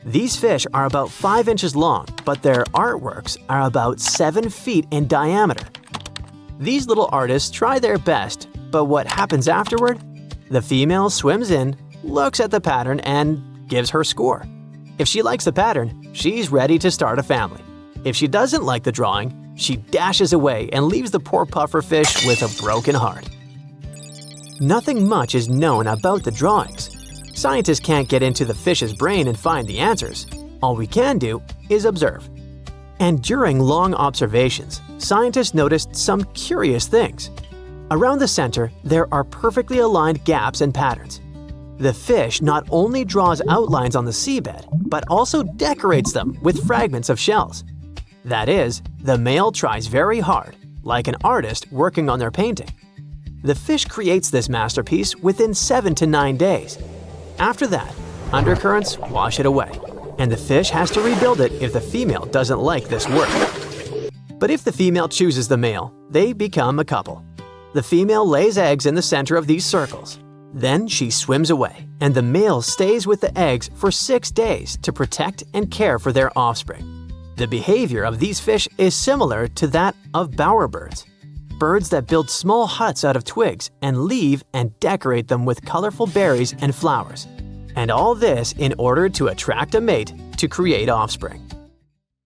These fish are about 5 inches long, but their artworks are about 7 feet in diameter. These little artists try their best, but what happens afterward? The female swims in, looks at the pattern, and gives her score. If she likes the pattern, she's ready to start a family. If she doesn't like the drawing, she dashes away and leaves the poor pufferfish with a broken heart. Nothing much is known about the drawings. Scientists can't get into the fish's brain and find the answers. All we can do is observe. And during long observations, scientists noticed some curious things. Around the center, there are perfectly aligned gaps and patterns. The fish not only draws outlines on the seabed, but also decorates them with fragments of shells. That is, the male tries very hard, like an artist working on their painting. The fish creates this masterpiece within 7 to 9 days. After that, undercurrents wash it away, and the fish has to rebuild it if the female doesn't like this work. But if the female chooses the male, they become a couple. The female lays eggs in the center of these circles. Then she swims away, and the male stays with the eggs for 6 days to protect and care for their offspring. The behavior of these fish is similar to that of bowerbirds, birds that build small huts out of twigs and leave and decorate them with colorful berries and flowers. And all this in order to attract a mate to create offspring.